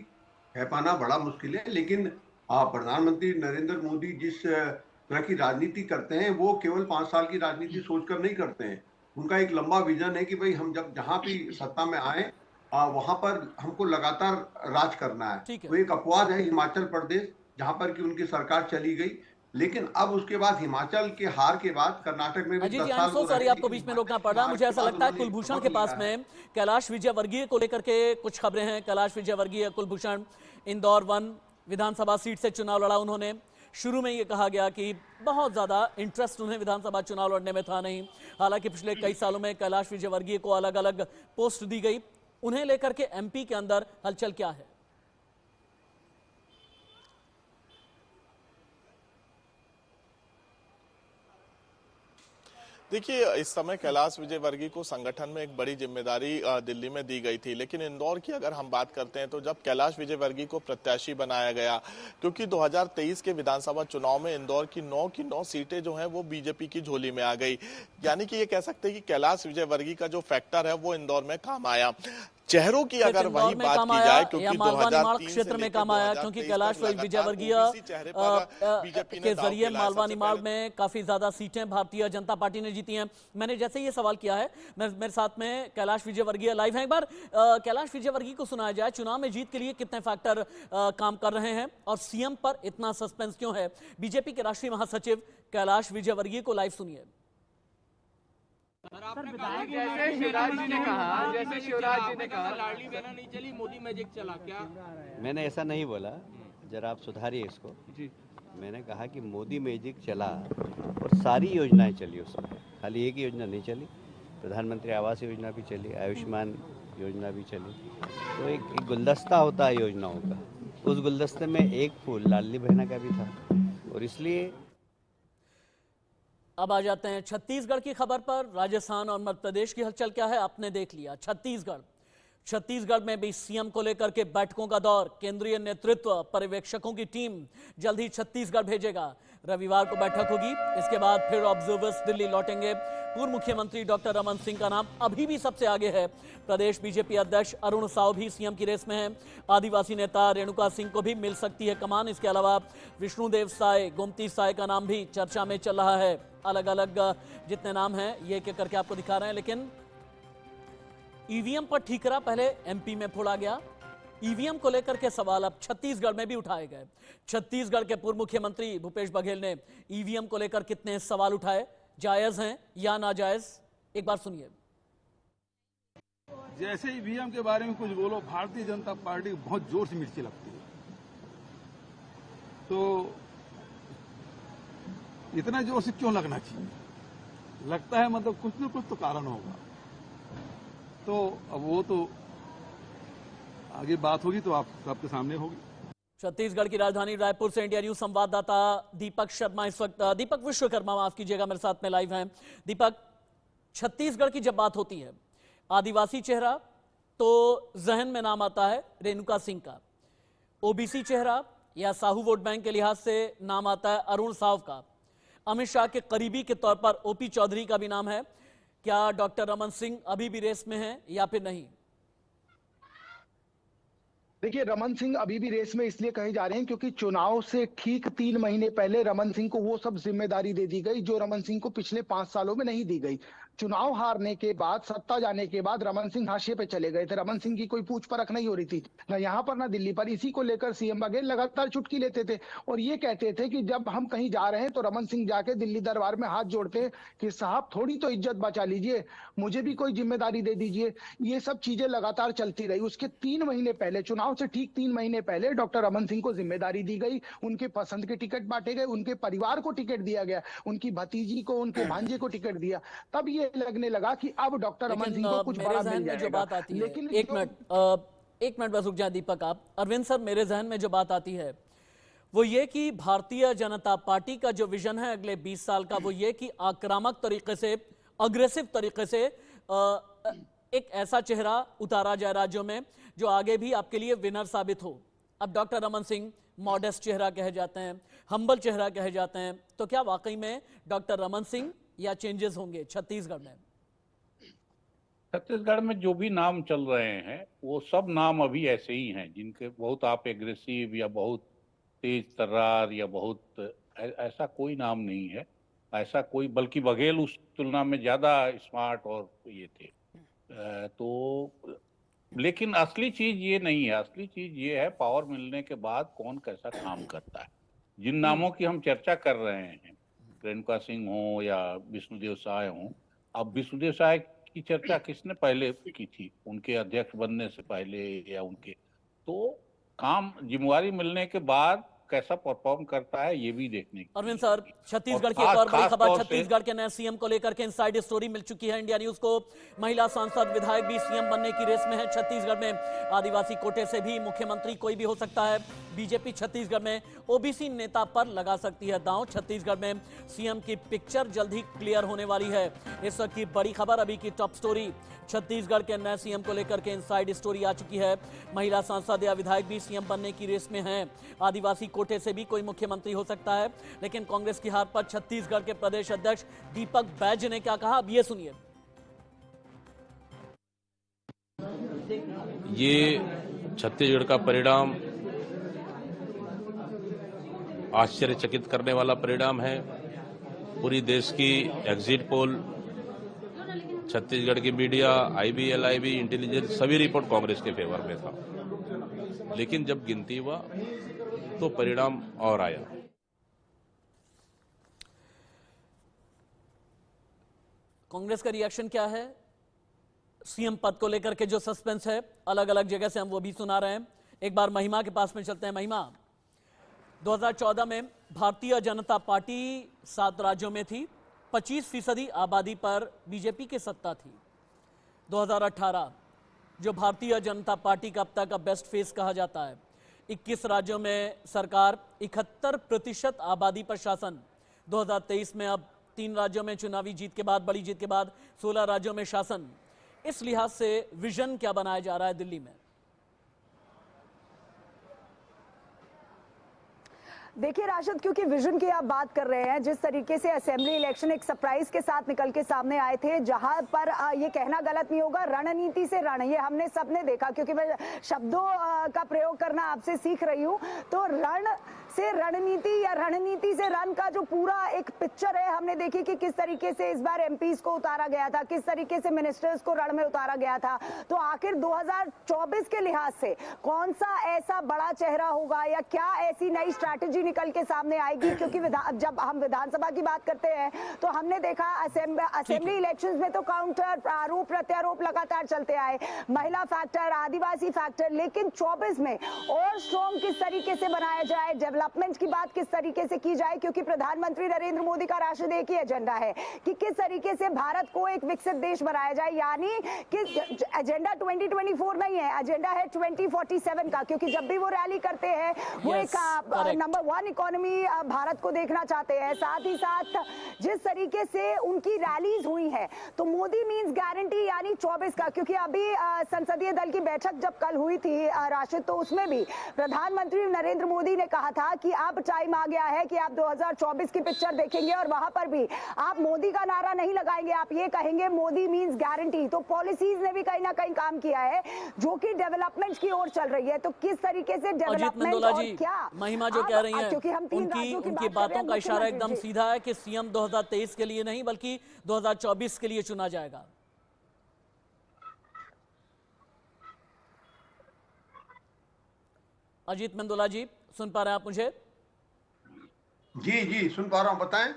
कह पाना बड़ा मुश्किल है, लेकिन प्रधानमंत्री नरेंद्र मोदी जिस तरह की राजनीति करते हैं वो केवल 5 साल की राजनीति सोचकर नहीं करते हैं। उनका एक लंबा विजन है कि भाई हम जब जहां भी सत्ता में आए वहां पर हमको लगातार राज करना है। वो एक अपवाद है हिमाचल प्रदेश, जहां पर कि उनकी सरकार चली गई, लेकिन अब उसके बाद हिमाचल के हार के बाद कर्नाटक में भी 10 साल हो सॉरी आपको बीच में रोकना पड़ा। मुझे ऐसा लगता है कुलभूषण के पास में कैलाश विजयवर्गीय को लेकर के कुछ खबरें हैं। कैलाश विजयवर्गीय, कुलभूषण इंदौर 1 विधानसभा सीट से चुनाव लड़ा उन्होंने। शुरू में ये कहा गया कि बहुत ज्यादा इंटरेस्ट उन्हें विधानसभा चुनाव लड़ने में था नहीं, हालांकि पिछले कई सालों में कैलाश विजयवर्गीय को अलग अलग पोस्ट दी गई। उन्हें लेकर के एमपी के अंदर हलचल क्या है? देखिए, इस समय कैलाश विजयवर्गीय को संगठन में एक बड़ी जिम्मेदारी दिल्ली में दी गई थी, लेकिन इंदौर की अगर हम बात करते हैं तो जब कैलाश विजयवर्गीय को प्रत्याशी बनाया गया, क्योंकि 2023 के विधानसभा चुनाव में इंदौर की 9 सीटें जो हैं वो बीजेपी की झोली में आ गई। यानी कि ये कह सकते हैं कि कैलाश विजयवर्गीय का जो फैक्टर है वो इंदौर में काम आया। चेहरों की अगर वही बात की जाए, क्योंकि 2003 क्षेत्र में काम आया, क्योंकि कैलाश विजयवर्गीय के जरिए मालवा निमाड़ में काफी ज्यादा सीटें भारतीय जनता पार्टी ने जीती हैं। मैंने जैसे ये सवाल किया है, मेरे साथ में कैलाश विजयवर्गीय लाइव है। एक बार कैलाश विजयवर्गीय को सुनाया जाए, चुनाव में जीत के लिए कितने फैक्टर काम कर रहे हैं और सीएम पर इतना सस्पेंस क्यों है? बीजेपी के राष्ट्रीय महासचिव कैलाश विजयवर्गीय को लाइव सुनिए। जैसे शिवराज जी ने कहा लाडली बहना नहीं चली, मोदी मैजिक चला, क्या? मैंने ऐसा नहीं बोला, जरा आप सुधारिए इसको जी। मैंने कहा कि मोदी मैजिक चला और सारी योजनाएं चली उसमें, खाली एक ही योजना नहीं चली। प्रधानमंत्री आवास योजना भी चली, आयुष्मान योजना भी चली। तो एक गुलदस्ता होता है योजनाओं का, उस गुलदस्ते में एक फूल लाडली बहना का भी था, और इसलिए अब आ जाते हैं छत्तीसगढ़ की खबर पर। राजस्थान और मध्य प्रदेश की हलचल क्या है आपने देख लिया। छत्तीसगढ़ में भी सीएम को लेकर के बैठकों का दौर। केंद्रीय नेतृत्व पर्यवेक्षकों की टीम जल्द ही छत्तीसगढ़ भेजेगा। रविवार को बैठक होगी, इसके बाद फिर ऑब्जर्वर्स दिल्ली लौटेंगे। पूर्व मुख्यमंत्री डॉक्टर रमन सिंह का नाम अभी भी सबसे आगे है। प्रदेश बीजेपी अध्यक्ष अरुण साव भी सीएम की रेस में हैं। आदिवासी नेता रेणुका सिंह को भी मिल सकती है कमान। इसके अलावा विष्णुदेव साय, गोमती साय का नाम भी चर्चा में चल रहा है। अलग अलग जितने नाम हैं ये एक करके आपको दिखा रहे हैं। लेकिन ईवीएम पर ठीकरा पहले एमपी में फोड़ा गया, ईवीएम को लेकर के सवाल अब छत्तीसगढ़ में भी उठाए गए। छत्तीसगढ़ के पूर्व मुख्यमंत्री भूपेश बघेल ने ईवीएम को लेकर कितने सवाल उठाए, जायज हैं या नाजायज, एक बार सुनिए। जैसे ईवीएम के बारे में कुछ बोलो, भारतीय जनता पार्टी बहुत जोर से मिर्ची लगती है, तो इतना जोर से क्यों लगना चाहिए? लगता है मतलब कुछ न कुछ तो कारण होगा। तो अब वो तो आगे बात होगी तो आप सबके सामने होगी। छत्तीसगढ़ की राजधानी रायपुर से इंडिया न्यूज संवाददाता दीपक शर्मा इस वक्त, दीपक विश्वकर्मा माफ कीजिएगा, मेरे साथ में लाइव हैं। दीपक, छत्तीसगढ़ की जब बात होती है, आदिवासी चेहरा तो जहन में नाम आता है रेणुका सिंह का, ओबीसी चेहरा या साहू वोट बैंक के लिहाज से नाम आता है अरुण साव का, अमित शाह के करीबी के तौर पर ओपी चौधरी का भी नाम है। क्या डॉक्टर रमन सिंह अभी भी रेस में हैं या फिर नहीं? देखिए, रमन सिंह अभी भी रेस में इसलिए कहे जा रहे हैं क्योंकि चुनाव से ठीक 3 महीने पहले रमन सिंह को वो सब जिम्मेदारी दे दी गई जो रमन सिंह को पिछले 5 सालों में नहीं दी गई। चुनाव हारने के बाद, सत्ता जाने के बाद रमन सिंह हाशिए पे चले गए थे। रमन सिंह की कोई पूछ परख नहीं हो रही थी, ना यहाँ पर ना दिल्ली पर। इसी को लेकर सीएम बघेल लगातार चुटकी लेते थे और ये कहते थे कि जब हम कहीं जा रहे हैं तो रमन सिंह जाके दिल्ली दरबार में हाथ जोड़ते कि साहब थोड़ी तो इज्जत बचा लीजिए, मुझे भी कोई जिम्मेदारी दे दीजिए। ये सब चीजें लगातार चलती रही। उसके 3 महीने पहले, चुनाव से ठीक 3 महीने पहले डॉक्टर रमन सिंह को जिम्मेदारी दी गई, उनके पसंद के टिकट बांटे गए, उनके परिवार को टिकट दिया गया, उनकी भतीजी को, उनके भांजे को टिकट दिया। तब ये लगने लगा कि अब डॉक्टर रमन सिंह को कुछ बड़ा मिल जाएगा। लेकिन एक मिनट बस रुक जाए दीपक आप। अरविंद सर, मेरे जहन में जो बात आती है वो ये कि भारतीय जनता पार्टी का जो विजन है अगले 20 साल का, वो ये कि आक्रामक तरीके से अग्रेसिव तरीके से एक ऐसा चेहरा उतारा जाए राज्यों में जो आगे भी आपके लिए विनर साबित हो। अब डॉक्टर रमन सिंह मॉडेस्ट चेहरा कहे जाते हैं, हम्बल चेहरा कहे जाते हैं, तो क्या वाकई में डॉक्टर रमन सिंह या चेंजेस होंगे छत्तीसगढ़ में? छत्तीसगढ़ में जो भी नाम चल रहे हैं वो सब नाम अभी ऐसे ही हैं, जिनके बहुत आप एग्रेसिव या बहुत तेज तर्रार या बहुत ऐसा कोई नाम नहीं है। ऐसा कोई, बल्कि बघेल उस तुलना में ज्यादा स्मार्ट और ये थे। तो लेकिन असली चीज ये नहीं है। असली चीज ये है पावर मिलने के बाद कौन कैसा काम करता है। जिन नामों की हम चर्चा कर रहे हैं, रेणुका सिंह हो या विष्णुदेव साय हो, अब विष्णुदेव साय की चर्चा किसने पहले की थी? उनके अध्यक्ष बनने से पहले या उनके, तो काम जिम्मेवारी मिलने के बाद कैसा परफॉर्म करता है ये भी देखने की। अरविंद सर, छत्तीसगढ़ की एक और बड़ी खबर, छत्तीसगढ़ के नए सीएम को लेकर के इनसाइड स्टोरी मिल चुकी है इंडिया न्यूज को। महिला सांसद विधायक भी सीएम बनने की रेस में है छत्तीसगढ़ में। आदिवासी कोटे से भी मुख्यमंत्री कोई भी हो सकता है। बीजेपी छत्तीसगढ़ में ओबीसी नेता पर लगा सकती है दांव। छत्तीसगढ़ में सीएम की पिक्चर जल्द ही क्लियर होने वाली है। इस वक्त की बड़ी खबर, अभी की टॉप स्टोरी, छत्तीसगढ़ के नए सीएम को लेकर के इनसाइड स्टोरी आ चुकी है। महिला सांसद या विधायक भी सीएम बनने की रेस में हैं। आदिवासी कोटे से भी कोई मुख्यमंत्री हो सकता है। लेकिन कांग्रेस की हार पर छत्तीसगढ़ के प्रदेश अध्यक्ष दीपक बैज ने क्या कहा, अब ये सुनिए। ये छत्तीसगढ़ का परिणाम आश्चर्यचकित करने वाला परिणाम है। पूरी देश की एग्जिट पोल, छत्तीसगढ़ की मीडिया, IBLIB, इंटेलिजेंस, सभी रिपोर्ट कांग्रेस के फेवर में था। लेकिन जब गिनती हुआ तो परिणाम और आया। कांग्रेस का रिएक्शन क्या है? सीएम पद को लेकर के जो सस्पेंस है, अलग अलग जगह से हम वो भी सुना रहे हैं। एक बार महिमा के पास में चलते हैं। महिमा, 2014 में भारतीय जनता पार्टी 7 राज्यों में थी, 25% आबादी पर बीजेपी की सत्ता थी। 2018 जो भारतीय जनता पार्टी का अब तक का बेस्ट फेस कहा जाता है, 21 राज्यों में सरकार, 71% आबादी पर शासन। 2023 में अब 3 राज्यों में चुनावी जीत के बाद, बड़ी जीत के बाद 16 राज्यों में शासन। इस लिहाज से विजन क्या बनाया जा रहा है दिल्ली में? देखिए राशिद, क्योंकि विजन की आप बात कर रहे हैं, जिस तरीके से असेंबली इलेक्शन एक सरप्राइज के साथ निकल के सामने आए थे, जहां पर ये कहना गलत नहीं होगा, रणनीति से रण, ये हमने सबने देखा, क्योंकि मैं शब्दों का प्रयोग करना आपसे सीख रही हूं। तो रण से रणनीति या रणनीति से रन का जो पूरा एक पिक्चर है, हमने देखी कि किस तरीके से इस बार एमपीज को उतारा गया था, किस तरीके से मिनिस्टर्स को रण में उतारा गया था। तो आखिर 2024 के लिहाज से कौन सा ऐसा बड़ा चेहरा होगा या क्या ऐसी नई स्ट्रैटेजी निकल के सामने आएगी? क्योंकि जब हम विधानसभा की बात करते हैं तो हमने देखा असेंबली इलेक्शंस में तो काउंटर, आरोप प्रत्यारोप लगातार चलते आए, महिला फैक्टर, आदिवासी फैक्टर, लेकिन 24 में और स्ट्रॉन्ग किस तरीके से बनाया जाए, डेवलपमेंट की बात किस तरीके से की जाए, क्योंकि प्रधानमंत्री नरेंद्र मोदी का राष्ट्रीय एक ही एजेंडा है कि किस तरीके से भारत को एक विकसित देश बनाया जाए। यानी कि एजेंडा 2024 नहीं है, एजेंडा है 2047 का, क्योंकि जब भी वो रैली करते हैं वो एक नंबर 1 इकोनॉमी भारत को देखना चाहते हैं। साथ ही साथ जिस तरीके से उनकी रैलीज हुई है, तो मोदी मींस गारंटी, यानी 24 का, क्योंकि अभी संसदीय दल की बैठक जब कल हुई थी राशिद, तो उसमें भी प्रधानमंत्री नरेंद्र मोदी ने कहा था कि अब टाइम आ गया है कि आप 2024 की पिक्चर देखेंगे और वहां पर भी आप मोदी का नारा नहीं लगाएंगे, आप ये कहेंगे मोदी मींस गारंटी। तो पॉलिसीज ने भी कहीं ना कहीं काम किया है जो कि डेवलपमेंट की ओर चल रही है। तो किस तरीके से डेवलपमेंट और क्या महिमा जो कह रही हैं, क्योंकि हम उनकी बातों का इशारा एकदम सीधा है कि सीएम 2023 के लिए नहीं बल्कि 2024 के लिए चुना जाएगा। अजीत मंदोला जी, सुन पा रहे हैं आप मुझे? जी सुन पा रहा हूं, बताएं।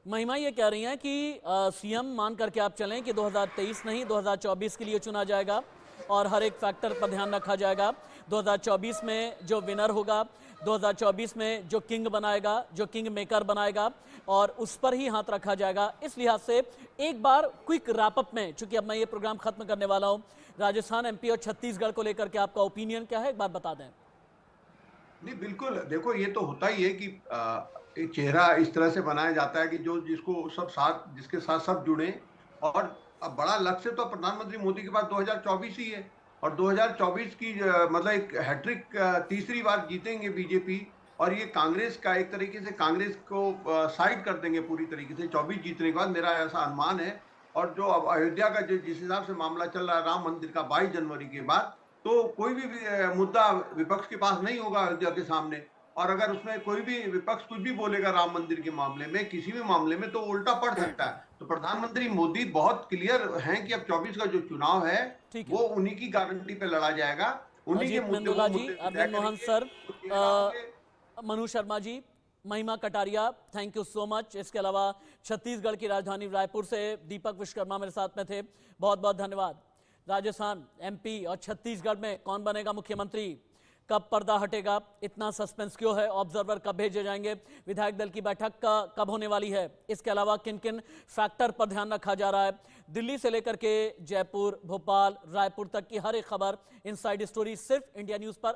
महिमा ये कह रही हैं कि सीएम मान करके आप चलें कि 2023 नहीं 2024 के लिए चुना जाएगा और हर एक फैक्टर पर ध्यान रखा जाएगा। 2024 में जो विनर होगा, 2024 में जो किंग बनाएगा, जो किंग मेकर बनाएगा, और उस पर ही हाथ रखा जाएगा। इस लिहाज से एक बार क्विक रैपअप में, चूंकि अब मैं ये प्रोग्राम खत्म करने वाला हूं, राजस्थान, एमपी और छत्तीसगढ़ को लेकर के आपका ओपिनियन क्या है, एक बार बता दें। नहीं, बिल्कुल, देखो ये तो होता ही है कि एक चेहरा इस तरह से बनाया जाता है कि जो जिसको सब साथ, जिसके साथ सब जुड़े और अब बड़ा लक्ष्य तो प्रधानमंत्री मोदी के पास 2024 ही है, और 2024 की मतलब एक हैट्रिक तीसरी बार जीतेंगे बीजेपी, और ये कांग्रेस का एक तरीके से कांग्रेस को साइड कर देंगे पूरी तरीके से 24 जीतने के बाद, मेरा ऐसा अनुमान है। और जो अब अयोध्या का जो जिस हिसाब से मामला चल रहा है राम मंदिर का 22 जनवरी के बाद, तो कोई भी मुद्दा विपक्ष के पास नहीं होगा अयोध्या के सामने, और अगर उसमें कोई भी विपक्ष कुछ भी बोलेगा राम मंदिर के मामले में, किसी भी मामले में, तो उल्टा पड़ सकता है। तो प्रधानमंत्री मोदी बहुत क्लियर हैं कि अब 24 का जो चुनाव है वो उन्हीं की गारंटी पे लड़ा जाएगा, उन्हीं के मुद्दे मेंदोला जी, अरविंद मोहन सर, मनु शर्मा जी, महिमा Kataria, thank you so much. इसके अलावा छत्तीसगढ़ की राजधानी रायपुर से दीपक विश्वकर्मा मेरे साथ में थे, बहुत बहुत धन्यवाद। राजस्थान, एमपी और छत्तीसगढ़ में कौन बनेगा मुख्यमंत्री, कब पर्दा हटेगा, इतना सस्पेंस क्यों है, ऑब्जर्वर कब भेजे जाएंगे, विधायक दल की बैठक कब होने वाली है, इसके अलावा किन किन फैक्टर पर ध्यान रखा जा रहा है, दिल्ली से लेकर के जयपुर, भोपाल, रायपुर तक की हर एक खबर, इनसाइड स्टोरी सिर्फ इंडिया न्यूज पर